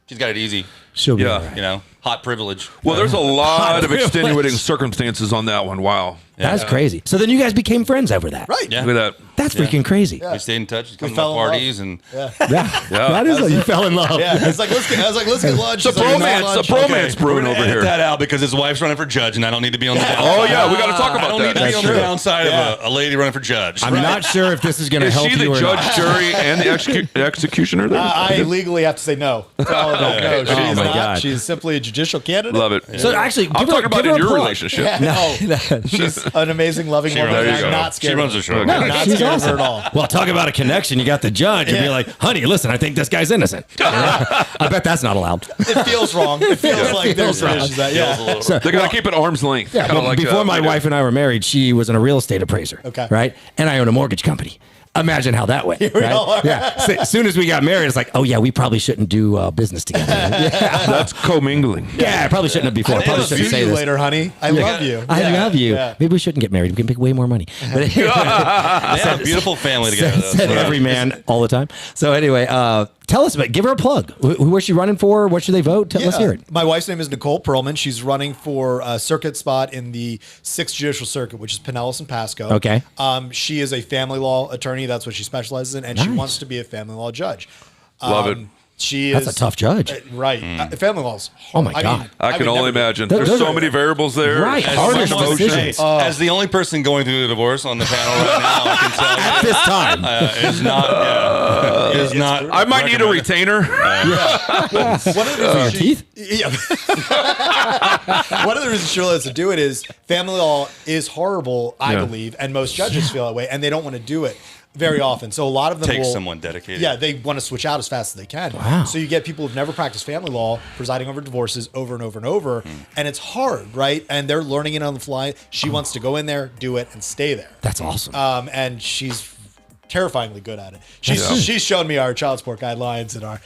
She's got it easy. She'll be Yeah. all right. Hot privilege. Well, there's a lot of Privilege. extenuating circumstances on that one. Wow. That's crazy. So then you guys became friends over that. Right. Yeah. Look at that. That's freaking crazy. We stayed in touch. Come to fell my in love. parties and Yeah. That is you fell in love. Yeah, it's like let's get lunch. It's a She's like, bromance. "No A lunch." bromance brewing We're over gonna edit here. that out because his wife's running for judge, and I don't need to be on the downside. Oh yeah, we got to talk I about don't need that. to be on the true. downside of a lady running for judge. I'm not sure if this is going to Is help she the you or judge, not. jury, and the executioner? There? I legally have to say no. That's all I know. No, she Oh is my not. God. She's simply a judicial candidate. Love it. So actually, I'm give her- talking about give her in a your plug. relationship. Yeah. Oh, she's an amazing, loving woman. runs the I'm show. not She scared. runs the show. I'm not She's scared of her awesome. at all. Well, talk about a connection. You got the judge and be like, honey, listen, I think this guy's innocent. I bet that's not allowed. It feels wrong. It feels like there's wrong. issues that. Yeah. So, They're gonna keep it arm's length. yeah, Kinda well, like before my we do. wife and I were married, she was in a real estate appraiser. Okay. Right? And I own a mortgage company. Imagine how that went. we Right? all are. Yeah. So, as soon as we got married, it's like, oh, yeah, we probably shouldn't do business together. Yeah. That's commingling. Yeah, I probably shouldn't have before. I I probably love shouldn't say you this. later, honey. I love you. I love you. Yeah. Maybe we shouldn't get married. We can make way more money. But They have a beautiful family together. though. said every man all the time. So anyway, tell us about. Give her a plug. Where's she running for? What should they vote? Let's hear it. My wife's name is Nicole Perlman. She's running for a circuit spot in the 6th Judicial Circuit, which is Pinellas and Pasco. Okay. She is a family law attorney. That's what she specializes in, and she Nice. wants to be a family law judge. Love it. She That's is a tough judge. right. Family laws. Oh my God. I can would only never do it. imagine. Those There's so are- many variables there. Right. So Hard much emotions. emotion. decisions. As the only person going through the divorce on the panel right now, I can tell At you this time. it's not. Yeah, it's not. I might need a retainer. One of the Your reasons she- teeth? Yeah. One of the reasons she lets to do it is family law is horrible, I Yeah. believe, and most judges feel that way, and they don't want to do it very often. So a lot of them Take will, someone dedicated. Yeah, they want to switch out as fast as they can. Wow. So you get people who've never practiced family law presiding over divorces over and over and over, and it's hard, right? And they're learning it on the fly. She wants to go in there, do it, and stay there. That's awesome. And she's terrifyingly good at it. Yeah. She's shown me our child support guidelines and our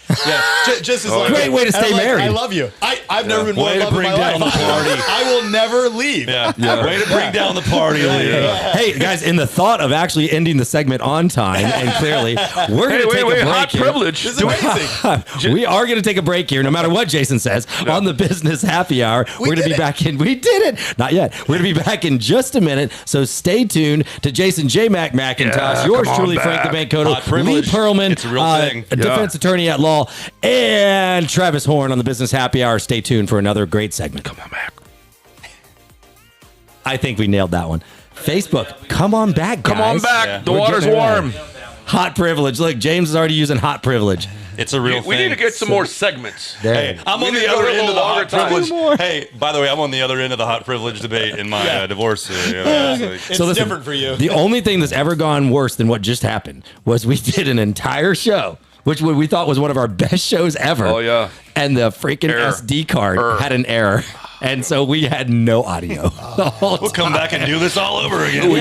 just as like Great way to and stay I'm like, married. I love you. I've never been more Way in to love in bring my down life. the party. I will never leave. Yeah. Way to bring down the party. Hey guys, in the thought of actually ending the segment on time and clearly, we're going to take a break hot here. privilege. This is amazing. We are going to take a break here, no matter what Jason says, on the Business Happy Hour. We're going to did be it. back in. We did it. Not yet. We're going to be back in just a minute. So stay tuned to Jason J. McIntosh, Yeah, yours come on truly, back. Frank the Bank Cotto, Hot privilege. Lee Perlman, It's a real thing. a defense attorney at law, and Travis Horn on the Business Happy Hour. Stay tuned for another great segment. Come on back. I think we nailed that one. Facebook, come on back, guys. Come on back. Yeah. The We're water's getting it right. warm. Hot privilege. Look, James is already using hot privilege. It's a real We thing. need to get some more segments. There. Hey, I'm We on need the to go other a end little of the longer hot time. privilege. Hey, by the way, I'm on the other end of the hot privilege debate in my divorce. It's So listen, different for you. The only thing that's ever gone worse than what just happened was we did an entire show, which we thought was one of our best shows ever. Oh, yeah. And the freaking Error. SD card Error. had an error. And so we had no audio. the whole We'll come back and do this all over again. We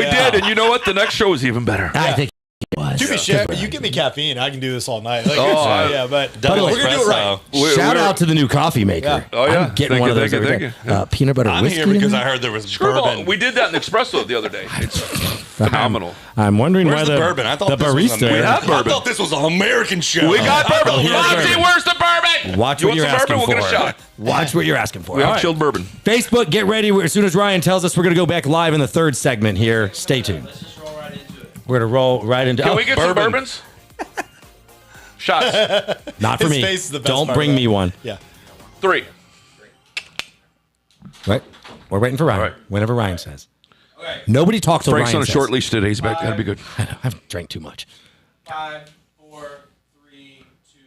did, and you know what? The next show is even better. I think it was. To be sure, you give me caffeine, I can do this all night. Like, Oh, yeah, but Double we're gonna do it right. espresso. Shout out to the new coffee maker. Yeah. Oh, yeah. I'm getting Thank one you, of those thank you, every thank day. Peanut butter I'm whiskey. here because in I there? heard there was Screwball. bourbon. We did that in Espresso the other day. It's phenomenal. I'm wondering Where's why the bourbon? I thought the this was barista. American. have bourbon. I thought this was an American show. We got bourbon. here's Fonzie, bourbon. where's the bourbon? Watch You what want you're some asking bourbon? for. We'll get a shot. Watch what you're asking for. We All have right. chilled bourbon. Facebook, get ready. As soon as Ryan tells us, we're going to go back live in the third segment here. Stay tuned. Let's just roll right into it. We're going to roll right into. Can we get some bourbon. bourbons? Shots. Not for His me. face is the best Don't part bring of me that. one. Yeah. 3. Right? We're waiting for Ryan. All right. Whenever Ryan says. Okay. Nobody talks till Frank's Ryan on a says. short leach today. He's back. That'll be good. I know. I've drank too much. 5, 4, 3, 2,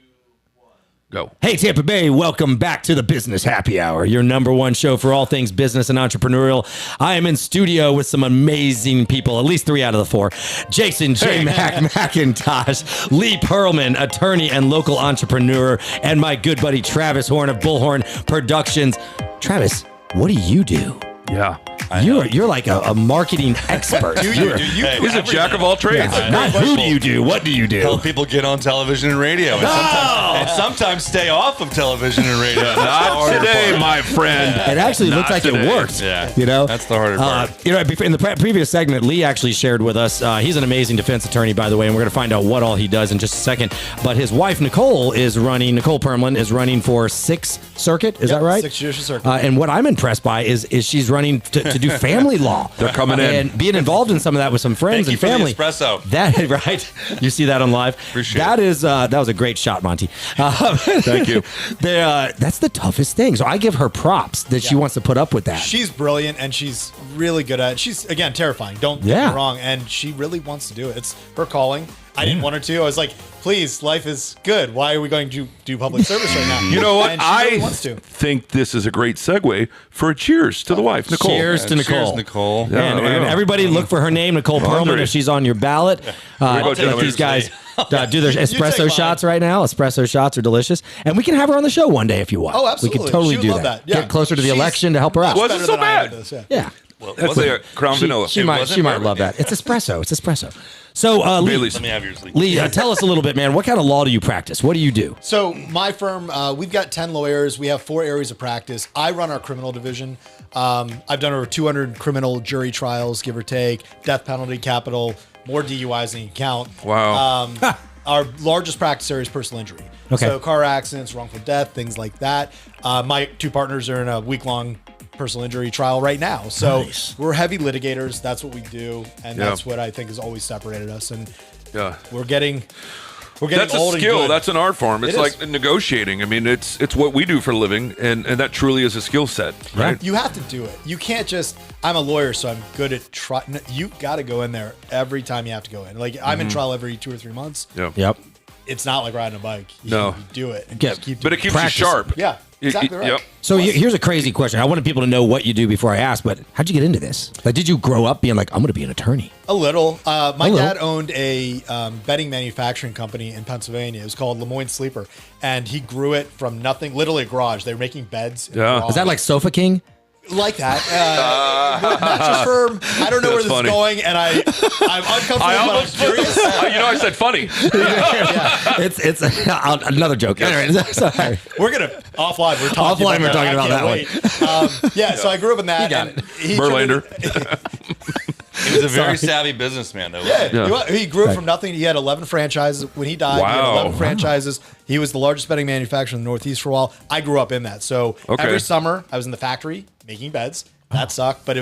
1. Go. Hey, Tampa Bay, welcome back to the Business Happy Hour, your number one show for all things business and entrepreneurial. I am in studio with some amazing people, at least 3 out of the 4. Jason J. McIntosh, Lee Perlman, attorney and local entrepreneur, and my good buddy Travis Horn of Bullhorn Productions. Travis, what do you do? Yeah. You're like a marketing expert. He's a jack of all trades. Not who do you do, what do you do? Help people get on television and radio, and sometimes stay off of television and radio. Not today, my friend. It actually Not looks like today. it worked. Yeah, you know that's the harder part. You know, in the previous segment, Lee actually shared with us. He's an amazing defense attorney, by the way, and we're going to find out what all he does in just a second. But his wife Nicole Perlman is running for 6th Circuit. Is that right? 6th Judicial Circuit. And what I'm impressed by is she's running to do family law. They're coming in. And being involved in some of that with some friends Thank and you for the family. espresso. That right? You see that on live. Appreciate that is that was a great shot, Monty. Thank you. That's the toughest thing. So I give her props that she wants to put up with that. She's brilliant and she's really good at it. She's, again, terrifying. Don't get me wrong. And she really wants to do it. It's her calling. I didn't want her to. I was like, please, life is good. Why are we going to do public service right now? You know what? And she really wants to. think this is a great segue for a cheers to the wife, Nicole. Cheers to Nicole. Cheers, Nicole. Yeah, And, there we and go. everybody look for her name, Nicole Perlman, Andre. if she's on your ballot. go, Let gentlemen. these guys do their take espresso mine. shots right now. Espresso shots are delicious. And we can have her on the show one day if you want. Oh, absolutely. We can totally She would do love that. Yeah. Get closer to the She's election to help her out. Was it Better so than I am at bad? this, yeah. Yeah. That's a Crown Vanilla. She It might wasn't love that. It's espresso. It's espresso. So, Lee, Bailey's. Let me have yours, Lee. Lee tell us a little bit, man. What kind of law do you practice? What do you do? So my firm, we've got 10 lawyers. We have 4 areas of practice. I run our criminal division. I've done over 200 criminal jury trials, give or take, death penalty, capital, more DUIs than you can count. Wow. Our largest practice area is personal injury. Okay. So car accidents, wrongful death, things like that. My 2 partners are in a week-long personal injury trial right now. So Nice. we're heavy litigators. That's what we do. And Yeah. that's what I think has always separated us. And Yeah. we're getting That's a old and skill. good. That's an art form. It's It like is. negotiating. I mean, it's what we do for a living, and that truly is a skill set, right? You have to do it. You can't just, I'm a lawyer, so I'm good at trying. You got to go in there every time you have to go in. Like, I'm in trial every 2 or 3 months. Yeah. Yep. It's not like riding a bike. You No. do it. And Yeah, just keep But it doing keeps Practice. you sharp. Yeah, exactly right. Yep. So here's a crazy question. I wanted people to know what you do before I ask, but how'd you get into this? Like, did you grow up being like, I'm going to be an attorney? A little. My little. dad owned a bedding manufacturing company in Pennsylvania. It was called Lemoyne Sleeper. And he grew it from nothing, literally a garage. They were making beds. In a Yeah. garage. Is that like Sofa King? Like that? Mattress firm. I don't know where this funny. is going, and I'm uncomfortable, I but I'm almost curious. I said funny. It's another joke. Anyway, sorry. We're gonna offline. We're talking Offline, we're talking about that one. Yeah, so I grew up in that. You got and it. he Verlander. He was a very savvy businessman, though. Yeah. He grew up from nothing. He had 11 franchises. When he died, he had Wow. 11 franchises. He was the largest bedding manufacturer in the Northeast for a while. I grew up in that. So Okay. every summer, I was in the factory making beds. That sucked, but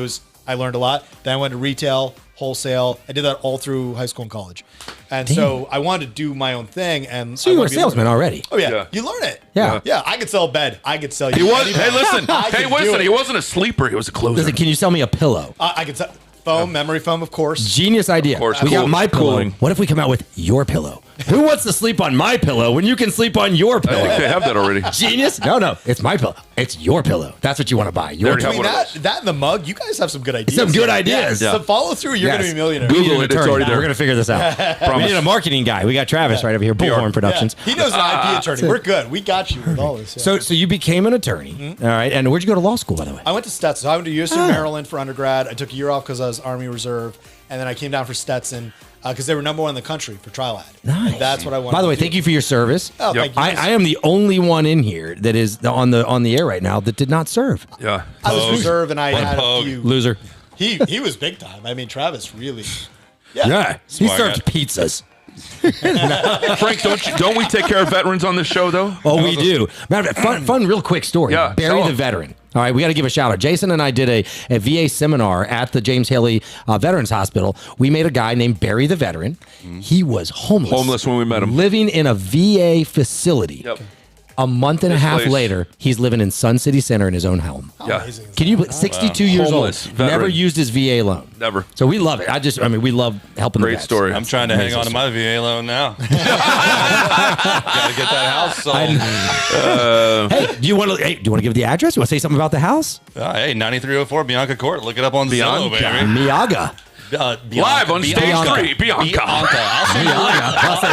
I learned a lot. Then I went to retail, wholesale. I did that all through high school and college. And so I wanted to do my own thing. And So you were a salesman already. Oh, yeah. Yeah. You learn it. Yeah. Yeah. I could sell a bed. I could sell you. He was. any Hey, bed. listen. I Hey, could do listen. it. He wasn't a sleeper. He was a closer. Listen, can you sell me a pillow? I could sell foam, memory foam, of course. Genius idea. course. We got Cool. my pillow. Cooling. What if we come out with your pillow? Who wants to sleep on my pillow when you can sleep on your I think pillow? they have that already. Genius? No, it's my pillow. It's your pillow. That's what you want to buy. Your already have pillow. one of Between that and the mug, you guys have some good ideas. Some good here. ideas. Yeah. Yeah. So follow through. You're Yes. going to be millionaire. We need Google an it. It's attorney. already there. We're going to figure this out. We need a marketing guy. We got Travis right over here, Bullhorn Productions. Yeah. He knows an IP attorney. We're good. We got you with all this. Yeah. So you became an attorney. All right. And where'd you go to law school, by the way? I went to Stetson. So I went to USC Maryland for undergrad. I took a year off because I was Army Reserve, and then I came down for Stetson because they were number 1 in the country for trial ad. Nice. And that's what I wanted. By the way, to do. thank you for your service. Oh, thank you. I am the only one in here that is on the air right now that did not serve. Yeah. I was Reserve, and I had a Pogue. few. Loser. He was big time. I mean, Travis really. Yeah. He Smart served guy. pizzas. Frank, don't we take care of veterans on this show though? Oh, we do. Matter of fact, fun, real quick story. Yeah, Barry tell the 'em. veteran. All right, we got to give a shout out. Jason and I did a VA seminar at the James Haley Veterans Hospital. We made a guy named Barry the veteran. He was homeless. Homeless when we met him. Living in a VA facility. Yep. A month and a half Displaced. later, he's living in Sun City Center in his own home. Yeah. Amazing. Can you? 62 years Homeless old, veteran. never used his VA loan. Never. So we love it. I mean, we love helping. the Great vets. story. I'm trying to hang on to my VA loan now. Got to get that house sold. Hey, do you want to give the address? You want to say something about the house? Hey, 9304 Bianca Court. Look it up on Zillow, baby. Miaga. Live on stage 3, Bianca. I'll send you a link.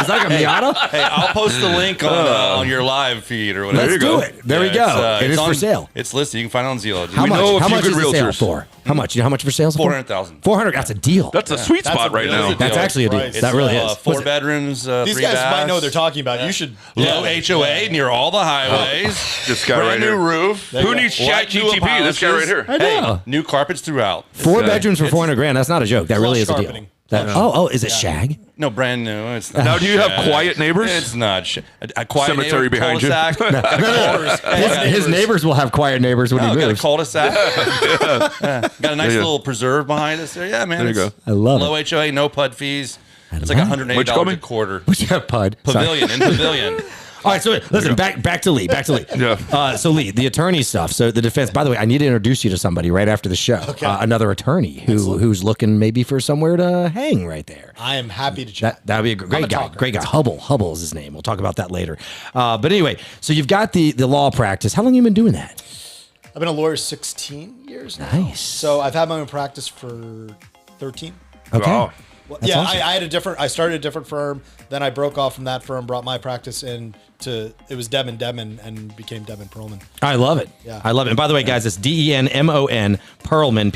It's like a Miata. Hey, I'll post the link on your live feed or whatever. Let's do it. There we go. It is for sale. It's listed. You can find it on Zillow. How much? know a How few much good is the sale realtors. for? How much? You know how much for sales? 400,000. 400. That's a deal. That's a sweet That's spot a right really now. good That's deal. actually a deal. Right. That really is. 4 bedrooms, These 3 guys baths. might know what they're talking about. You should. Low HOA near all the highways. This guy right Brand new here. roof. Who needs White chat GTP? This guy right here. I know. Hey, new carpets throughout. 4 guy. bedrooms for 400 grand. That's not a joke. That really is a deal. carpeting. Is it shag? No, brand new. It's not Now, do you have shag. quiet neighbors? It's not a quiet Cemetery neighbor, behind you. cul-de-sac. His neighbors will have quiet neighbors when he Got a moves. cul-de-sac. Yeah. Got a nice Yeah. little preserve behind us there. Yeah, man. There you it's go. I love low it. HOA, no PUD fees. It's like love it. $180 What'd you call me? a quarter. What's your pud? Sorry. Pavilion. All right, so listen, back to Lee. Yeah. So Lee, the attorney stuff. So the defense. By the way, I need to introduce you to somebody right after the show. Okay. Another attorney who's looking maybe for somewhere to hang right there. I am happy to chat. That'd be a great a guy. talker. Great guy. Hubble is his name. We'll talk about that later. But anyway, so you've got the law practice. How long have you been doing that? I've been a lawyer 16 years now. Nice. So I've had my own practice for 13. Okay. Wow. Well, That's yeah, awesome. I started a different firm. Then I broke off from that firm, brought my practice in to, it was Demon and became Demon Perlman. I love it. Yeah. I love it. And by the way, guys, it's DENMON Perlman,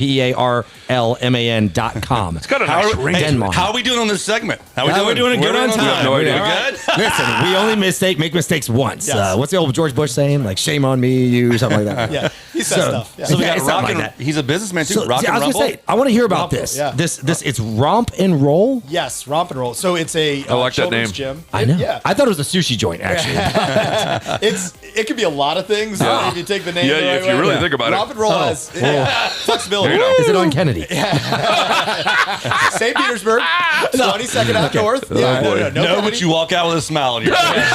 PEARLMAN.com. It's got a nice ring. Denmark. How are we doing on this segment? How We're doing good on time. no idea. We're good? Listen, we only make mistakes once. Yes. What's the old George Bush saying? Like, shame on me, you, something like that. Yeah, he said stuff. Yeah. So we Yeah, got it's something rock and, like that. he's a businessman too. So, Rock see, I and was rumble. gonna say, I want to hear about Rumble, this. yeah. This it's romp and roll. Yes, Romp and Roll. So it's a like that children's name. gym. I know. Yeah. I thought it was a sushi joint actually. It could be a lot of things if you take the name. Yeah, the right if you way. really think about it. Romp and Roll has flexibility. There you go. Is it on Kennedy? St. Petersburg, 22nd Ave North. Yeah, boy. no, No, but you walk out with a smile on your face.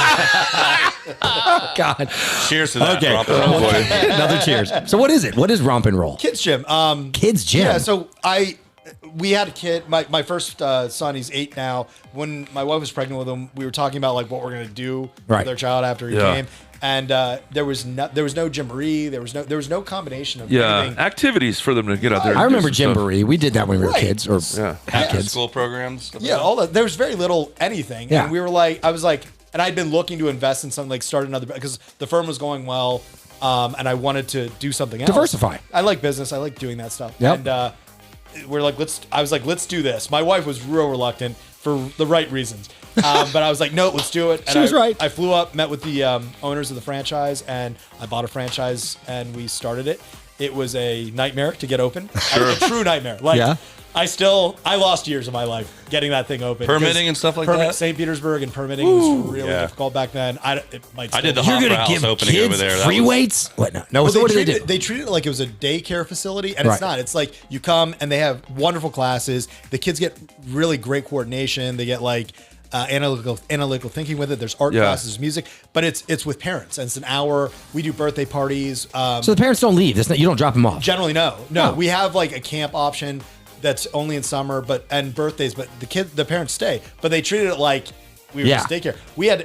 God. Cheers to that. Okay. Romp and roll. Another cheers. So what is it? What is romp and roll? Kids gym. Kids gym. Yeah, so we had a kid. My first son, he's 8 now. When my wife was pregnant with him, we were talking about like what we're gonna do Right. with our child after he Yeah. came. And there was no Gymboree. There was no combination of Yeah, anything. activities for them to get out there. I and do remember some stuff. Gymboree. We did that when we were Right. kids or Yeah. had After kids. school programs. stuff like Yeah, that. all that. There was very little anything. Yeah. And I was like, and I'd been looking to invest in something, like start another, because the firm was going well, and I wanted to do something else. Diversify. I like business. I like doing that stuff. Yep. And we're like, I was like, let's do this. My wife was real reluctant for the right reasons. But I was like, no, let's do it. And She was right. I flew up, met with the owners of the franchise, and I bought a franchise, and we started it. It was a nightmare to get open. A true nightmare. Like, Yeah. I lost years of my life getting that thing open. Permitting and stuff like that? St. Petersburg and permitting was really Yeah. difficult back then. I did the You're Opera gonna House give opening kids over there. That free was- weights? What? No. But So what do they do? They treated it like it was a daycare facility, and Right. it's not. It's like you come and they have wonderful classes. The kids get really great coordination. They get like analytical thinking with it. There's art Yeah. classes, music, but it's with parents, and it's an hour. We do birthday parties. So the parents don't leave. You don't drop them off. Generally, no. Oh. We have like a camp option that's only in summer, and birthdays. But the parents stay, but they treated it like we were Yeah. just daycare.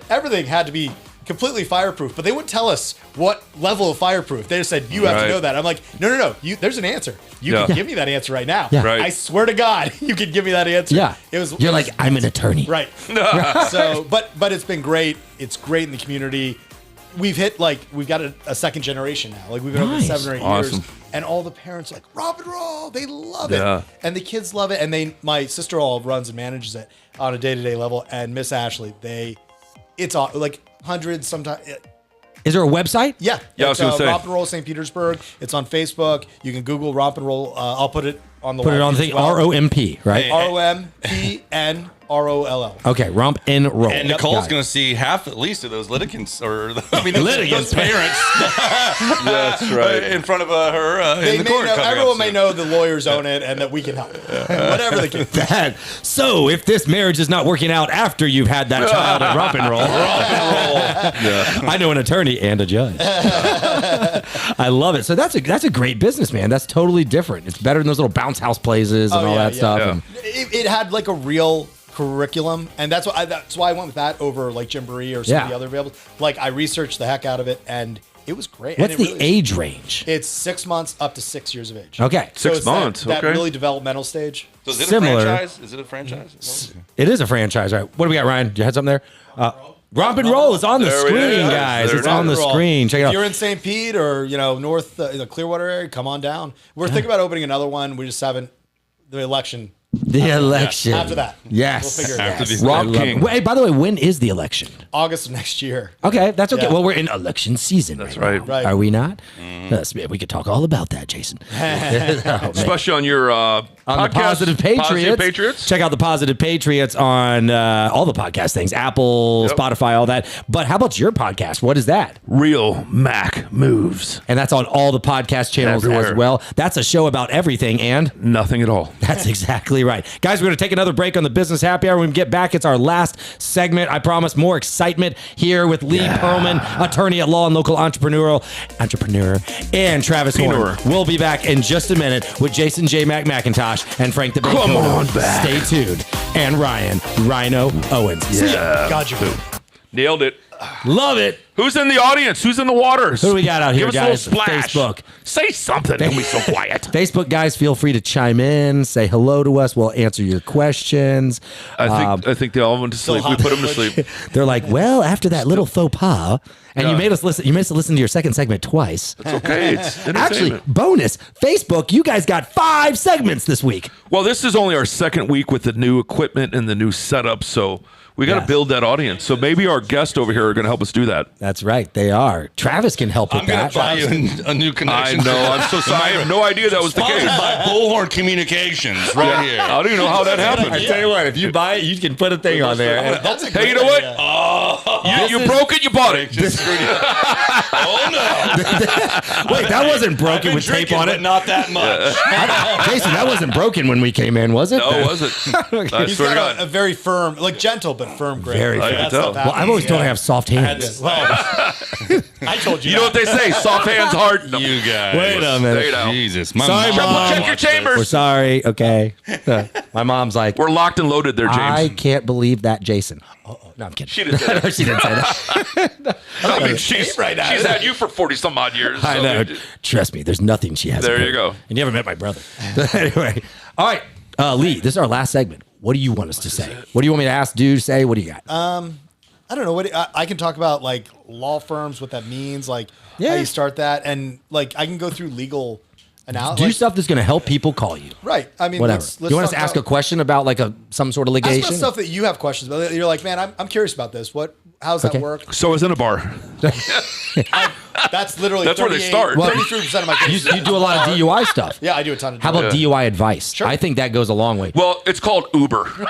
Everything had to be completely fireproof, but they wouldn't tell us what level of fireproof. They just said you have to Right. know that. I'm like, no. There's an answer. You Yeah. can give me that answer right now. Yeah. Right. I swear to God, you can give me that answer. Yeah. You're it like, was- I'm an attorney. right. So, but it's been great. It's great in the community. We've got a second generation now. Like we've been Nice. over 7 or 8 Awesome. years, and all the parents are like Romp and Roll. They love it, Yeah. and the kids love it. And my sister all runs and manages it on a day-to-day level. And Miss Ashley, it's all like hundreds sometimes. Is there a website? Yeah, Yeah, I was it's, gonna say. Romp and Roll St. Petersburg. It's on Facebook. You can Google Romp and Roll. I'll put it on the Put it live on the feed thing. as well. ROMP, right? ROMPNROLL. Okay, romp and roll. And Got Nicole's it. going to see half at least of those litigants, or Litigants. those parents. That's right. In front of her They in the may court. know, coming everyone up may soon. know the lawyers own it and that we can help. Whatever the case. That. So, if this marriage is not working out after you've had that child at romp and roll, I know an attorney and a judge. I love it. So that's a great business, man. That's totally different. It's better than those little bounce house places and Oh, all yeah, that yeah. stuff. Yeah. And It had like a real curriculum, and that's why I went with that over like Gymboree or some of Yeah. the other available. Like I researched the heck out of it, and it was great. what's And it the really- age range? It's 6 months up to 6 years of age. Okay, So 6 it's that- months, That okay. really developmental stage. So is it Similar. a franchise? Is it a franchise? it is a franchise, right? What do we got, Ryan? Do you have something there? Romp and roll is on the There it screen, is. guys. There It's it on the Roll. screen. Check it If out. you're in St. Pete or north in the Clearwater area, come on down. We're thinking about opening another one. We just haven't the election The election. after that. Yes. We'll figure it out. Yes. Rock I love King. it. Wait, by the way, when is the election? August of next year. Okay, that's okay. Yeah. Well, we're in election season. That's right. Now. Right. Are we not? Yes, we could talk all about that, Jason. Oh, man. Especially on your On podcast, the Positive Patriots. Positive Patriots. Check out the Positive Patriots on all the podcast things, Apple, Yep. Spotify, all that. But how about your podcast? What is that? Real Mac moves. And that's on all the podcast channels Everywhere. as well. That's a show about everything, and Nothing at all. that's exactly right. Guys, we're going to take another break on the Business Happy Hour. When we get back, it's our last segment. I promise more excitement here with Lee Perlman, attorney at law and local entrepreneur, and Travis Horn. Preneur. We'll be back in just a minute with Jason J. McIntosh and Frank the Bank Come Coder. on back. Stay tuned. And Ryan Rhino Owens. See ya. God, you Nailed it. Love it. Who's in the audience? Who's in the waters? Who do we got out here, Give us guys? a little splash. Facebook. Say something. Don't be so quiet. Facebook guys, feel free to chime in, say hello to us. We'll answer your questions. I think they all went to sleep. We hot put them to language. sleep. They're like, well, after that little faux pas, and you made us listen. You made us listen to your second segment twice. It's okay. It's Actually, entertainment. bonus Facebook. You guys got 5 segments this week. Well, this is only our second week with the new equipment and the new setup, so we got to Yes. build that audience. So maybe our guests over here are going to help us do that. That's right. They are. Travis can help with I'm going that. to buy you a new I connection. know. I'm so sorry. I have no idea that was the Sponsored case. by Bullhorn Communications right here. I don't even know how that happened. I tell you what, if you buy it, you can put a thing on there. That's a Hey, great you know what? idea. You broke it, you bought it. Just screwed you. Oh no! Wait, that wasn't broken with tape on but it. not that much. Jason, that wasn't broken when we came in, was it? No, it wasn't. I He's swear to got a God. very firm, like gentle but firm grip. Very I can tell. Well, I've always told I have soft hands. I told you. You know what they say? Soft hands, hard. No. You guys. Wait a minute. Stay down. Jesus, my Sorry, mom Mom. Check your watched this. chambers. We're sorry. Okay. My mom's like, We're locked and loaded there, I James. can't believe that, Jason. Oh, no, I'm kidding. She didn't say that. No, she didn't say that. I mean, she's had you for 40 some odd years. I so know. dude, Trust me, there's nothing she hasn't. There you heard. go. And you haven't met my brother. Anyway, all right, Lee. This is our last segment. What do you want us to say? What do you want me to ask, do, say? What do you got? I don't know what I can talk about, like law firms, what that means, like Yeah. how you start that, and like I can go through legal analysis. do stuff that's going to help people call you. Right. I mean, Whatever. let's You want us to talk ask a about- question about like some sort of Ask litigation? about stuff that you have questions about. You're like, man, I'm curious about this. How's Okay. that work? So I was in a bar. That's literally That's where they 38 start. 33% of my you, cases. you do a lot of DUI stuff. Yeah, I do a ton of. How about Yeah. DUI advice? Sure. I think that goes a long way. Well, it's called Uber. I mean,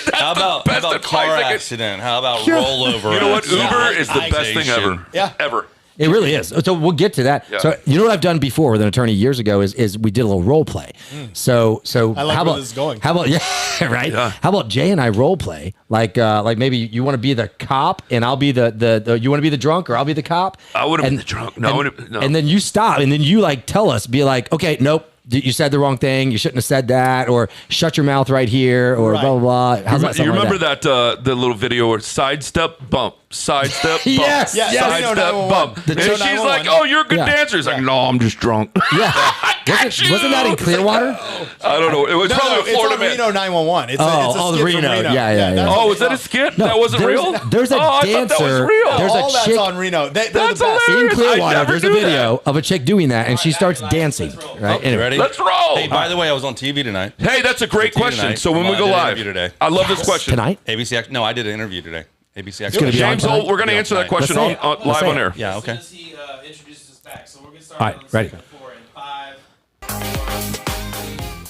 that's How about, the how best about advice car I could- accident? How about rollover? You know what? accident? Uber is the best thing ever. Yeah. Ever. It really is. So we'll get to that. Yeah. So you know what I've done before with an attorney years ago is we did a little role play. So I like how where about this is going. How about yeah, right? Yeah. How about Jay and I role play? Like maybe you want to be the cop and I'll be the you want to be the drunk or I'll be the cop. I would've been And- the drunk. No, I and, would've- no. and then you stop and then you like tell us, be like, okay, nope. You said the wrong thing. You shouldn't have said that, or shut your mouth right here, or Right. blah blah blah. How's that? You Something like remember that the little video where sidestep bump, sidestep bump, Yes, yes. sidestep Reno 911. bump, The and Reno she's like, 911. "Oh, you're a good Yeah. dancer." He's like, "No, I'm just drunk." Yeah. Wasn't that in Clearwater? I don't know. It was No, probably no, a it's Florida on man. Reno 911. It's Oh, a the skit from Reno. Reno. Yeah. that's Oh, what was that a it's skit? No, that wasn't there's real. there's a oh, I thought dancer. that was real. There's all a that's chick on Reno. They're That's the best. hilarious. in Clearwater. I never There's a knew that. video of a chick doing that, and she starts dancing. Right? Anyway. Ready? Let's roll. Hey, by the way, I was on TV tonight. Hey, that's a great TV question. tonight. So when Well, we I go did an live, interview today. I love this question. Tonight? No, I did an interview today. ABC Action. gonna be on James, tonight? we're going to Yeah, answer that tonight. question Let's say on, it. Let's live say on it. air. Yeah, As soon okay. as he introduces us back, so we're gonna start All right, on ready. segment 4 in 5, 4,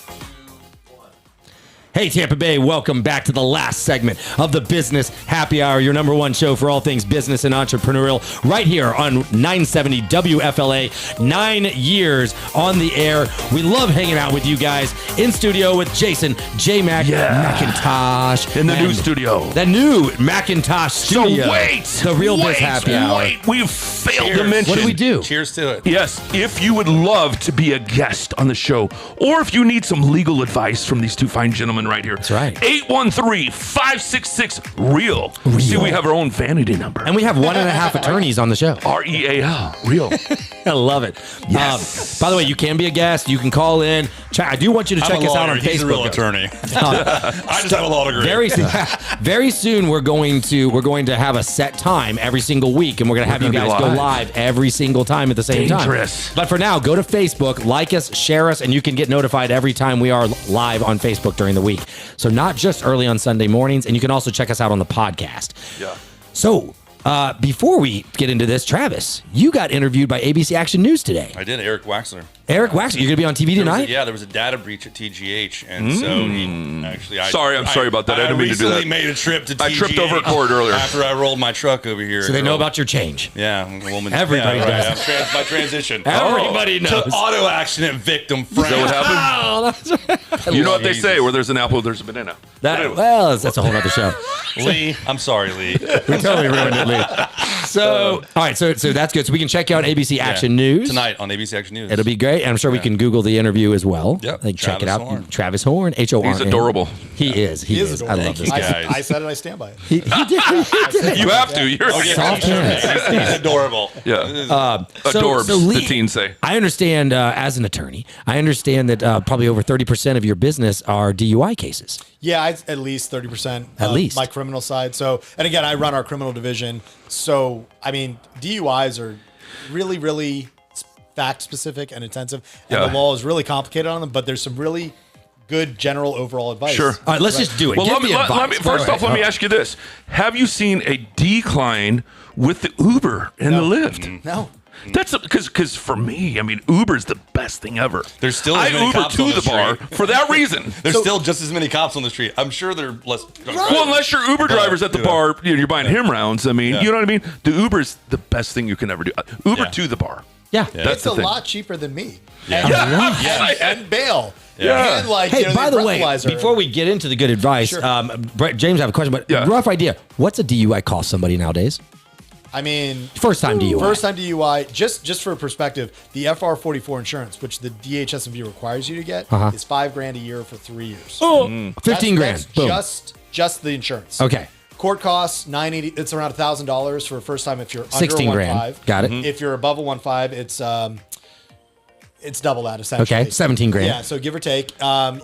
Hey, Tampa Bay, welcome back to the last segment of the Business Happy Hour, your number one show for all things business and entrepreneurial, right here on 970 WFLA. 9 years on the air. We love hanging out with you guys in studio with Jason J. McIntosh. In the new And studio. The new Macintosh studio. So wait. The real Biz Happy Hour. Wait. We've failed to mention. What do we do? Cheers to it. Yes, if you would love to be a guest on the show, or if you need some legal advice from these two fine gentlemen right here. That's right. 813-566-REAL. See, we have our own vanity number. And we have 1.5 attorneys on the show. REAL. Real. I love it. Yes. By the way, you can be a guest. You can call in. I do want you to check I'm a us out lawyer. on He's a real Facebook. attorney. I just have a law degree. Very soon we're going to have a set time every single week, and we're going to have you gonna be guys go live. live every single time at the same Dangerous. time. But for now, go to Facebook, like us, share us, and you can get notified every time we are live on Facebook during the week. So not just early on Sunday mornings, and you can also check us out on the podcast. Yeah. So before we get into this, Travis, you got interviewed by ABC Action News today. I did. Eric Waxler. Eric Waxler, you're going to be on TV tonight? There was a data breach at TGH, and so he actually. I'm sorry about that. I didn't mean to do that. I recently made a trip to TGH. I tripped over a cord earlier. After I rolled my truck over here. So they know about your change. Yeah, a woman. Everybody does. does. My transition. Everybody knows. To auto accident victim friend. Is that what happened? Oh, that's right. You know what they say, where there's an apple, there's a banana. Well, that's a whole other show. Lee, I'm sorry, Lee. We totally ruined it, Lee. So, all right, so that's good. So we can check out ABC Action News Tonight on ABC Action News. It'll be great. And I'm sure we can Google the interview as well. Yep. Like, check it Travis out. Horn. Travis Horn, H-O-R-N. He's adorable. He is. He is. I love this you, guy. guys. I said it. I stand by it. He did. You have to. You're Soft hands. He's adorable. Yeah. So, Adorbs, Lee, the teens say. I understand, as an attorney, I understand that probably over 30% of your business are DUI cases. Yeah, at least 30%. At least. my criminal side. So, and again, I run our criminal division. So, I mean, DUIs are really, really fact specific and intensive, and Yeah. the law is really complicated on them. But there's some really good general overall advice. Sure. All right, let's just do it. Well, Give let me, the let advice. me first Go off, let me ahead. ask you this. Have you seen a decline with the Uber and the Lyft? No. That's because for me, I mean, Uber's the best thing ever. There's still I as many Uber cops to on the the bar street. for that reason. There's still just as many cops on the street. I'm sure they're less. Well, unless your Uber driver's at the bar, you're buying him rounds. I mean, you know what I mean? The Uber's the best thing you can ever do. Uber Yeah. to the bar. Yeah. That's It's the a thing. lot cheaper than me. Yeah. And bail. Yeah. And like, Hey, you know, by the way, breathalyzer. before we get into the good advice, Sure. James, I have a question, but Yeah. rough idea. What's a DUI cost somebody nowadays? I mean, First time DUI. First time DUI, just for perspective, the FR44 insurance, which the DHS&V requires you to get, is $5,000 a year for 3 years. Oh, 15 That's- grand. that's Boom. just the insurance. Okay. Court costs $980. It's around $1,000 for a first time if you're under 16 a grand. 1.5. Got it. If you're above a 1.5, it's double that essentially. Okay, 17 grand. Yeah, so give or take.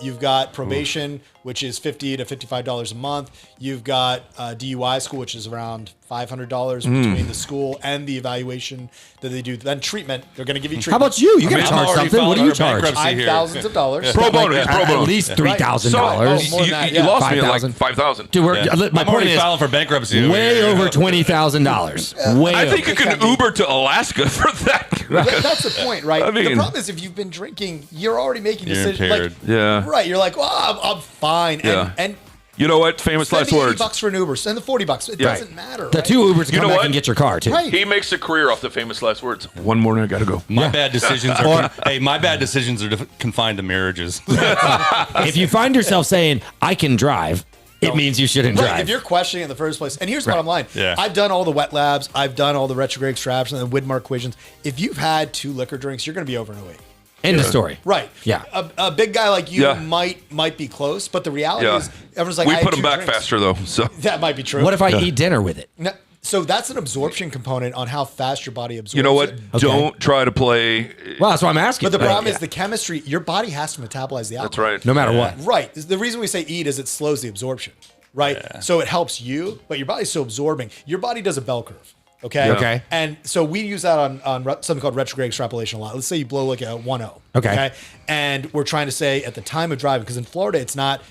You've got probation, which is $50 to $55 a month. You've got DUI school, which is around $500 between the school and the evaluation that they do. Then treatment, they're going to give you How treatment. about you? You got to I'm charge already something. What do you filing charge? under bankruptcy here. Thousands of dollars. Pro bono. It's pro bono. At least $3,000. So, more than you, that, you yeah. lost me at 5,000. like 5,000. Dude, Yeah. my I'm point already is filing for bankruptcy. over way here. over $20,000. Way I think over. you can Uber to Alaska for that. That's the point, right? I mean- the problem is if you've been drinking, you're already making You're decisions. impaired. Like, Yeah. Right. You're like, well, I'm fine. Yeah. And You know what? Famous spend last the words. $80 for an Uber, spend the $40. It Yeah. doesn't matter. The right? two Ubers You come know back what? and get your car, too. Right. He makes a career off the famous last words. One morning, I got to go. My bad decisions are. Hey, my bad decisions are confined to marriages. If you find yourself saying, I can drive, it means you shouldn't Right, drive. if you're questioning in the first place, and here's the bottom line: Yeah. I've done all the wet labs, I've done all the retrograde extraction and the Widmark equations. If you've had 2 liquor drinks, you're going to be over in a week. End of story. Right. Yeah. A big guy like you Yeah. might be close, but the reality Yeah. is everyone's like, We I put had him 2 back drinks. faster, though. So That might be true. What if I eat dinner with it? No, so that's an absorption component on how fast your body absorbs. you know what? it. Don't try to play. Well, that's what I'm asking. But the problem Yeah. is the chemistry. Your body has to metabolize the alcohol. That's right. No matter what. Right. The reason we say eat is it slows the absorption. Right. So it helps you, but your body's so absorbing. Your body does a bell curve. Okay. Yeah. Okay. And so we use that on something called retrograde extrapolation a lot. Let's say you blow like a 1.0. Okay. And we're trying to say at the time of driving, because in Florida, it's not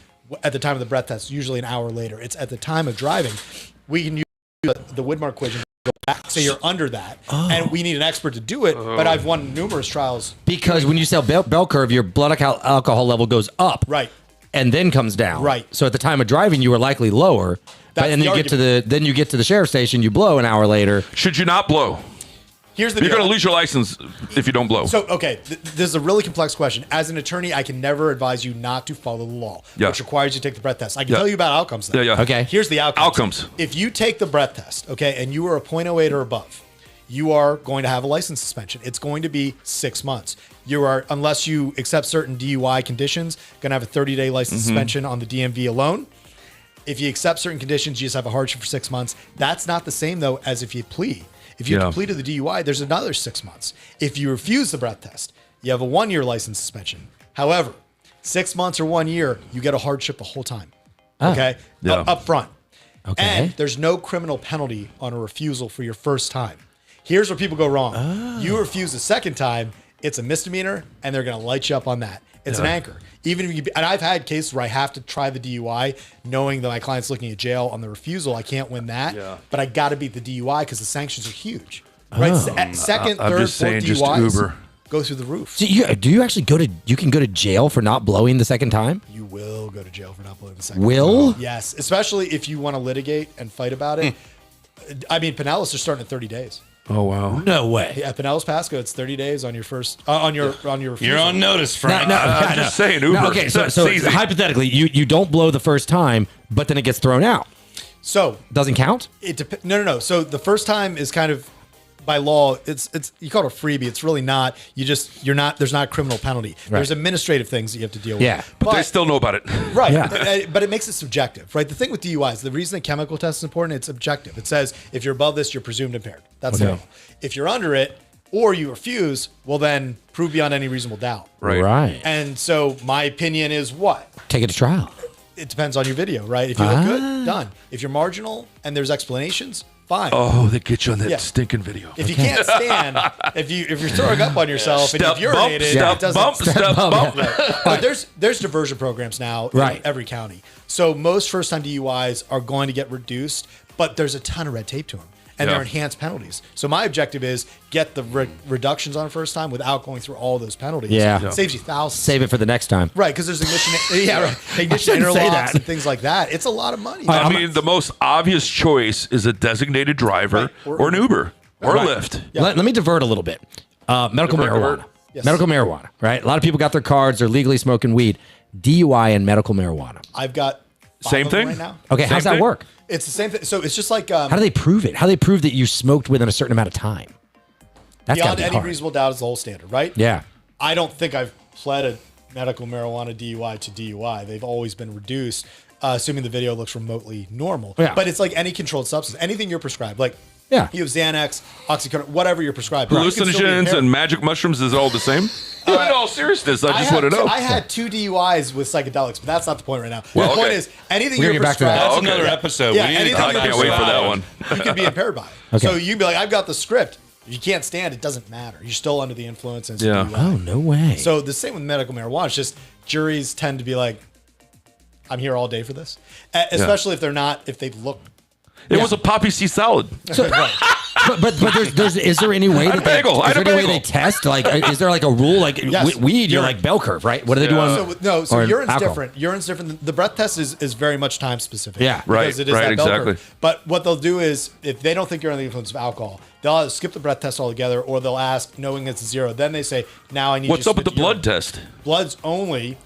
at the time of the breath test, usually an hour later. It's at the time of driving. We can use the Widmark equation to go back, say you're under that. And we need an expert to do it. But I've won numerous trials. Because when you sell bell curve, your blood alcohol level goes up. Right. and then comes down. Right. So at the time of driving, you were likely lower. That's And then the you get to the sheriff's station, you blow an hour later. Should you not blow? Here's the You're deal. going to lose your license if you don't blow. So, okay, this is a really complex question. As an attorney, I can never advise you not to follow the law, Yeah. which requires you to take the breath test. I can Yeah. tell you about outcomes, though. Yeah, yeah. Okay. Here's the outcomes. Outcomes. If you take the breath test, okay, and you are a .08 or above, you are going to have a license suspension. It's going to be 6 months. You are, unless you accept certain DUI conditions, going to have a 30-day license suspension on the DMV alone. If you accept certain conditions, you just have a hardship for 6 months. That's not the same, though, as if you plead. If you Yeah. plead to the DUI, there's another 6 months. If you refuse the breath test, you have a 1-year license suspension. However, 6 months or 1 year, you get a hardship the whole time. Okay? Yeah. Up front. Okay. And there's no criminal penalty on a refusal for your first time. Here's where people go wrong. You refuse the second time, it's a misdemeanor, and they're going to light you up on that. It's an anchor. Even if you, and I've had cases where I have to try the DUI, knowing that my client's looking at jail on the refusal. I can't win that, but I got to beat the DUI because the sanctions are huge. Right? Second, I'm third, just saying, fourth just DUIs Uber. go through the roof. Do you actually you can go to jail for not blowing the second time? You will go to jail for not blowing the second. Will? time. Yes, especially if you want to litigate and fight about it. I mean, Pinellas are starting at 30 days. Oh, wow. No way. At Pinellas Pasco, it's 30 days on your first on your refusal. You're on notice, Frank. I'm just saying, Uber. No, okay, so It's easy. hypothetically, you don't blow the first time, but then it gets thrown out. So Doesn't count? it depends. No. So the first time is kind of by law. It's you call it a freebie. It's really not. You're not. There's not a criminal penalty. There's administrative things that you have to deal with. Yeah. But they still know about it. Right. Yeah. But it makes it subjective, right? The thing with DUIs, the reason a chemical test is important, it's objective. It says if you're above this, you're presumed impaired. That's the law. If you're under it or you refuse, well, then prove beyond any reasonable doubt. Right. And so my opinion is what? Take it to trial. It depends on your video, right? If you look good, done. If you're marginal and there's explanations, fine. Oh, they get you on that Yeah. stinking video. If you can't stand, if you're throwing up on yourself and Step you've bump, urinated, step it doesn't. bump, step bump. But there's diversion programs now Right. in every county. So most first time DUIs are going to get reduced, but there's a ton of red tape to them. And Yeah. they're enhanced penalties. So my objective is get the reductions on first time without going through all those penalties. Yeah. Yeah. It saves you thousands. Save it for the next time. Right, because there's ignition, ignition shouldn't say interlocks that. and things like that. It's a lot of money. I mean, the most obvious choice is a designated driver Right. or an Uber or Right. a Lyft. Let me divert a little bit. Medical marijuana. Yes. Medical marijuana, right? A lot of people got their cards. They're legally smoking weed. DUI and medical marijuana. I've got 5 Same of them thing? right now. Okay, Same how's that thing? work? It's the same thing. So it's just like How do they prove it? How do they prove that you smoked within a certain amount of time? That's beyond gotta be any hard. reasonable doubt is the whole standard, right? Yeah. I don't think I've pled a medical marijuana DUI to DUI. They've always been reduced, assuming the video looks remotely normal. Yeah. But it's like any controlled substance, anything you're prescribed, like Yeah. you have Xanax, Oxycodone, whatever you're prescribed. you can still be Hallucinogens impaired. and magic mushrooms is it all the same? In all seriousness, I just want to know. I had 2 DUIs with psychedelics, but that's not the point right now. Well, the point okay. is anything We're you're gonna get back to that. prescribed. That's Okay. another episode. Yeah, we need anything to I talk can't about wait for that that one. You can be impaired by it. Okay. So you can be like, I've got the script. If you can't stand, it doesn't matter. You're still under the influence. And it's a Yeah. DUI. Oh, no way. So the same with medical marijuana. It's just juries tend to be like, I'm here all day for this, especially if they're not, if they look. It was a poppy seed salad. but is there any way I had a bagel. I is had there a any way bagel. they test? Like, is there like a rule? Like Yes. weed, you're Urine. like bell curve, right? What do they do on? So or urine's alcohol? different. Urine's different. The breath test is very much time specific. Yeah. because Right, it is right, that bell exactly. curve. But what they'll do is, if they don't think you're under the influence of alcohol, they'll either skip the breath test altogether, or they'll ask, knowing it's 0. Then they say, now I need. What's you up to with the spit urine. blood test? Blood's only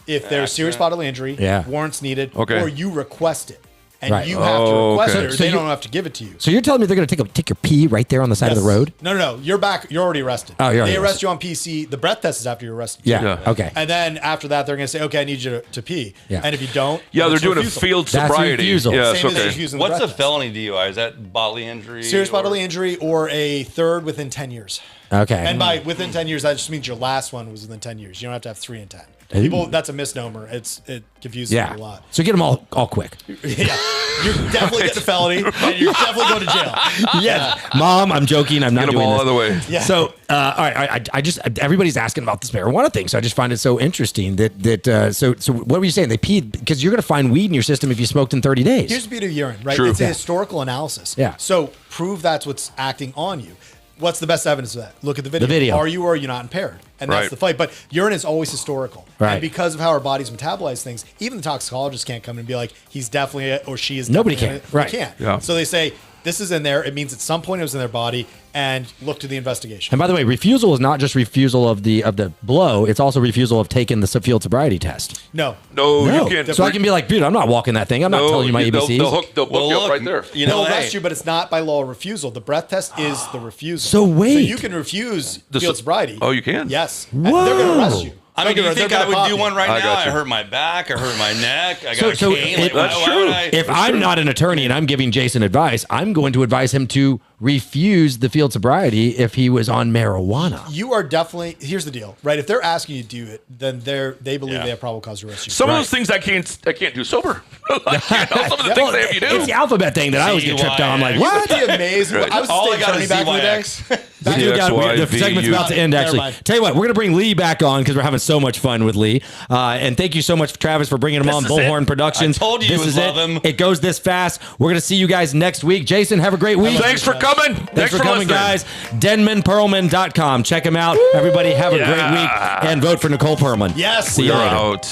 if there's serious bodily injury, Yeah. warrants needed, Okay. or you request it. And Right. you have to Oh, request okay. it, or So they you- don't have to give it to you. So you're telling me they're going to take your pee right there on the side of the Yes. road? No. You're back. You're already arrested. Oh, you're already They arrest arrested. you on PC. The breath test is after you're arrested. Yeah. Yeah. Okay. And then after that, they're going to say, okay, I need you to pee. Yeah. And if you don't, Yeah, they're it's doing refusal. a field That's sobriety. refusal. Yeah, Same it's as okay. refusing the What's breath a test. felony DUI? Is that bodily injury? Serious or- bodily injury or a third within 10 years. Okay. And by within 10 years, that just means your last one was within 10 years. You don't have to have 3 and 10. People, that's a misnomer. It confuses yeah. people a lot. So get them all quick. Yeah, you're definitely getting a felony, and you're definitely going to jail. Yes. Mom, I'm joking. I'm not Get them doing all this. out of the way. Yeah. So, all right, I just everybody's asking about this marijuana thing, so I just find it so interesting that so what were you saying? They peed because you're going to find weed in your system if you smoked in 30 days. Here's the beauty of urine, right? True. It's a Yeah. historical analysis. Yeah. So prove that's what's acting on you. What's the best evidence of that? Look at the video. The video. Are you or are you not impaired? and Right. that's the fight. But urine is always historical. Right. And because of how our bodies metabolize things, even the toxicologist can't come and be like, he's definitely or she is Nobody definitely can. They Right. can't. Yeah. So they say, this is in there. It means at some point it was in their body, and look to the investigation. And by the way, refusal is not just refusal of the blow; it's also refusal of taking the field sobriety test. No. No, No. you can't. So I can be like, dude, I'm not walking that thing. I'm not telling you my ABCs. They'll book you up right there. You They'll know, arrest you, but it's not by law of refusal. The breath test is the refusal. So wait. So you can refuse field sobriety. Oh, you can? Yes. And they're going to arrest you. I mean, do you They're think gonna I would pop do you. one right I now? got you. I hurt my back. I hurt my neck. I got So a cane. Like, That's why true. would I? If I'm not an attorney and I'm giving Jason advice, I'm going to advise him to refuse the field sobriety if he was on marijuana. You are definitely. Here's the deal, right? If they're asking you to do it, then they believe Yeah. they have probable cause to arrest you. Some of those things I can't do sober. Like, some of the things they have you do. It's the alphabet thing that I always get tripped on. I'm like, CYX. what? It'd be amazing. I was a All I state got attorney is back in the day. ZYX. The segment's about to end, Never actually. mind. Tell you what, we're going to bring Lee back on because we're having so much fun with Lee. And thank you so much, Travis, for bringing him on. is Bullhorn Productions. I told you this you would is love it. him. It goes this fast. We're going to see you guys next week. Jason, have a great week. Thanks for coming. Thanks for coming, listening. guys. DenmanPerlman.com. Check him out. Everybody have a great week and vote for Nicole Perlman. Yes. See you You're later. out.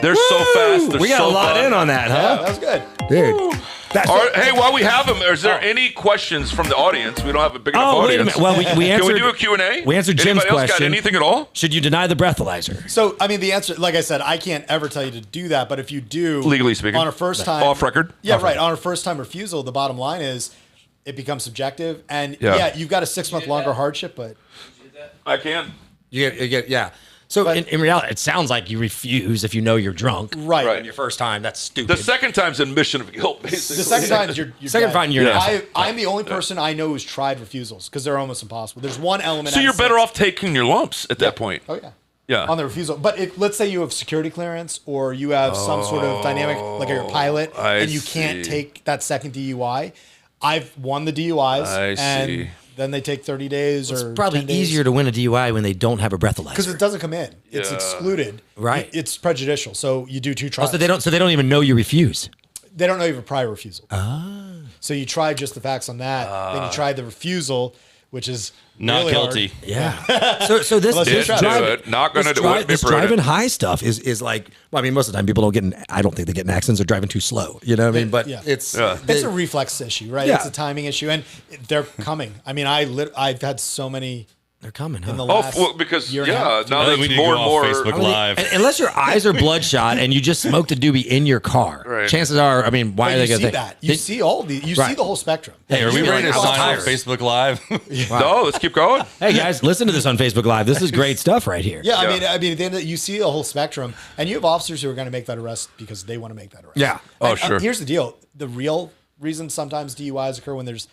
They're so fast. They're We got so a lot fun. in on that, Yeah, huh? that was good. Dude. That's All right, hey, while we have them, is there any questions from the audience? We don't have a big enough Oh, wait a audience. minute. Well, we Can answered. we do a Q&A? We answered Jim's Anybody else got question. anything at all? Should you deny the breathalyzer? So, I mean, the answer, like I said, I can't ever tell you to do that. But if you do, Legally speaking. on a first time, Off record? yeah, Off right, record. on a first time refusal, the bottom line is it becomes subjective, and Yeah. yeah, you've got a 6-month longer hardship, but I can. You get yeah. So But- in reality, it sounds like you refuse if you know you're drunk. right. Right. Your first time, that's stupid. The second time's admission of guilt, basically. The second time you're Second dead. time, you're an asshole. I'm the only person I know who's tried refusals because they're almost impossible. There's one element. So out you're of better 6. off taking your lumps at that point. Oh yeah. Yeah. On the refusal, but let's say you have security clearance or you have some sort of dynamic, like you're a pilot, I and you can't see. take that second DUI. I've won the DUIs, I and see. then they take 30 days It's or probably 10 days. easier to win a DUI when they don't have a breathalyzer. because it doesn't come in. It's Yeah. excluded. Right. It's prejudicial. So you do 2 trials. So they don't even know you refuse. They don't know you have a prior refusal. So you try just the facts on that. Then you try the refusal, which is Not really hard. guilty. Yeah. So this Unless you this try. drive- Do it. Not gonna this do dri- it. This Be prudent. driving high stuff is like. Well, I mean, most of the time people don't get. I don't think they get in accidents. They're driving too slow. You know what I mean? But Yeah. it's It's a reflex issue, right? Yeah. It's a timing issue, and they're coming. I mean, I've had so many they're coming. Huh? in the Oh, last well, because, year and a yeah, half. now I think we that's need to more go and off more. Facebook I mean, Live. unless your eyes are bloodshot and you just smoked a doobie in your car, Right. chances are, I mean, why But are they you going see to that. You see all the. You see Right. the whole spectrum. Hey, are we You'd be ready like, to I was sign up tired. Facebook Live? No, let's keep going. Hey guys, listen to this on Facebook Live. This is great stuff right here. Yeah, Yeah. I mean, at the end of you see the whole spectrum, and you have officers who are going to make that arrest because they want to make that arrest. Yeah. Oh, And, sure. Here's the deal: the real reason sometimes DUIs occur when there's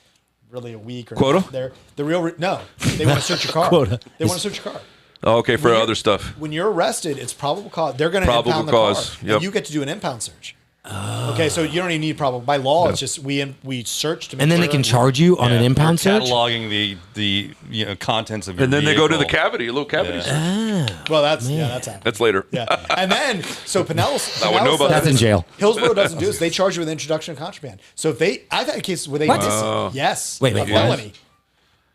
really a week or Quota? They're the real. No, they want to search your car. Quota. They want to search your car. Oh, okay, for When other you're- stuff. When you're arrested, it's probable cause. They're going to Probable impound the cause, car, yep. and you get to do an impound search. Okay, so you don't even need probable. By law, it's just we search to make And then they sure- can charge you on an impound They're search. cataloging the contents of your And then they go to the vehicle. cavity, a little cavity. Yeah. search. Well, that's happening. That's later. Yeah, and then so Pinellas. I would know about That's in jail. Hillsborough doesn't do this. They charge you with introduction of contraband. So if I've had cases where they yes, Wait, a what? felony.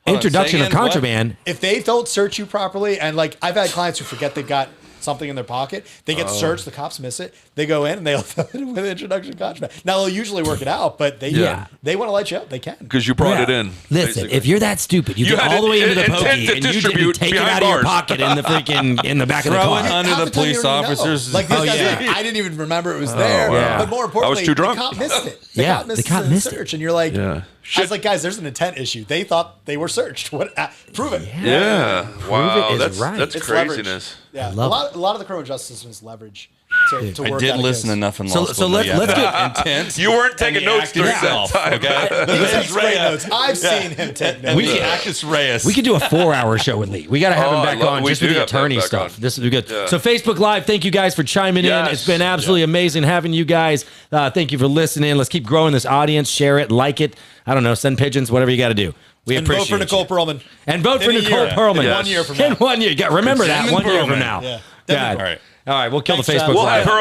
Introduction say of again, what? contraband. If they don't search you properly, and like I've had clients who forget they've got something in their pocket, they get searched, the cops miss it, they go in and they'll fill it with introduction of contraband. Now they'll usually work it out, but they Yeah. they want to let you up, they can. Because you brought it Yeah. in. Listen, basically. if you're that stupid, you, You get had all the way into the intent pokey to and you didn't distribute take it behind out of your bars. pocket in the freaking in the back of the Throw it car. under Half the time you police don't even know. officers. Like this Oh, guy's yeah. like, I didn't even remember it was there. wow. But more importantly, too drunk. the cop missed it. Yeah, cop missed the cop it in the missed it. search, and you're like, Yeah. I was like, guys, there's an intent issue. They thought they were searched. What? Prove it. Yeah. Wow. is That's right. that's It's craziness. leverage. Yeah, a love lot of the criminal justice system is leverage to I work didn't out a listen case. enough in law So- school. so let's get- intent. You weren't taking and the notes actus during that self, time. Okay, He takes great Reyes. notes. I've seen him take notes. We the actus reus. We could do a 4-hour show with Lee. We got to have Oh, him I back love- on we just for do the have to have attorney him back stuff. on. This would be good. Yeah. So Facebook Live, thank you guys for chiming in. Yes. It's been absolutely amazing having you guys. Thank you for listening. Let's keep growing this audience. Share it, like it. I don't know, send pigeons, whatever you got to do. We And vote appreciate for Nicole you. Perlman. And vote for In a Nicole year. Perlman. In Yes. 1 year from In now. 1 year. Remember that, Denman 1 year from Perlman. now. Yeah. God. All right. All right, we'll kill Thanks, the Facebook Travis. We'll Live. have her on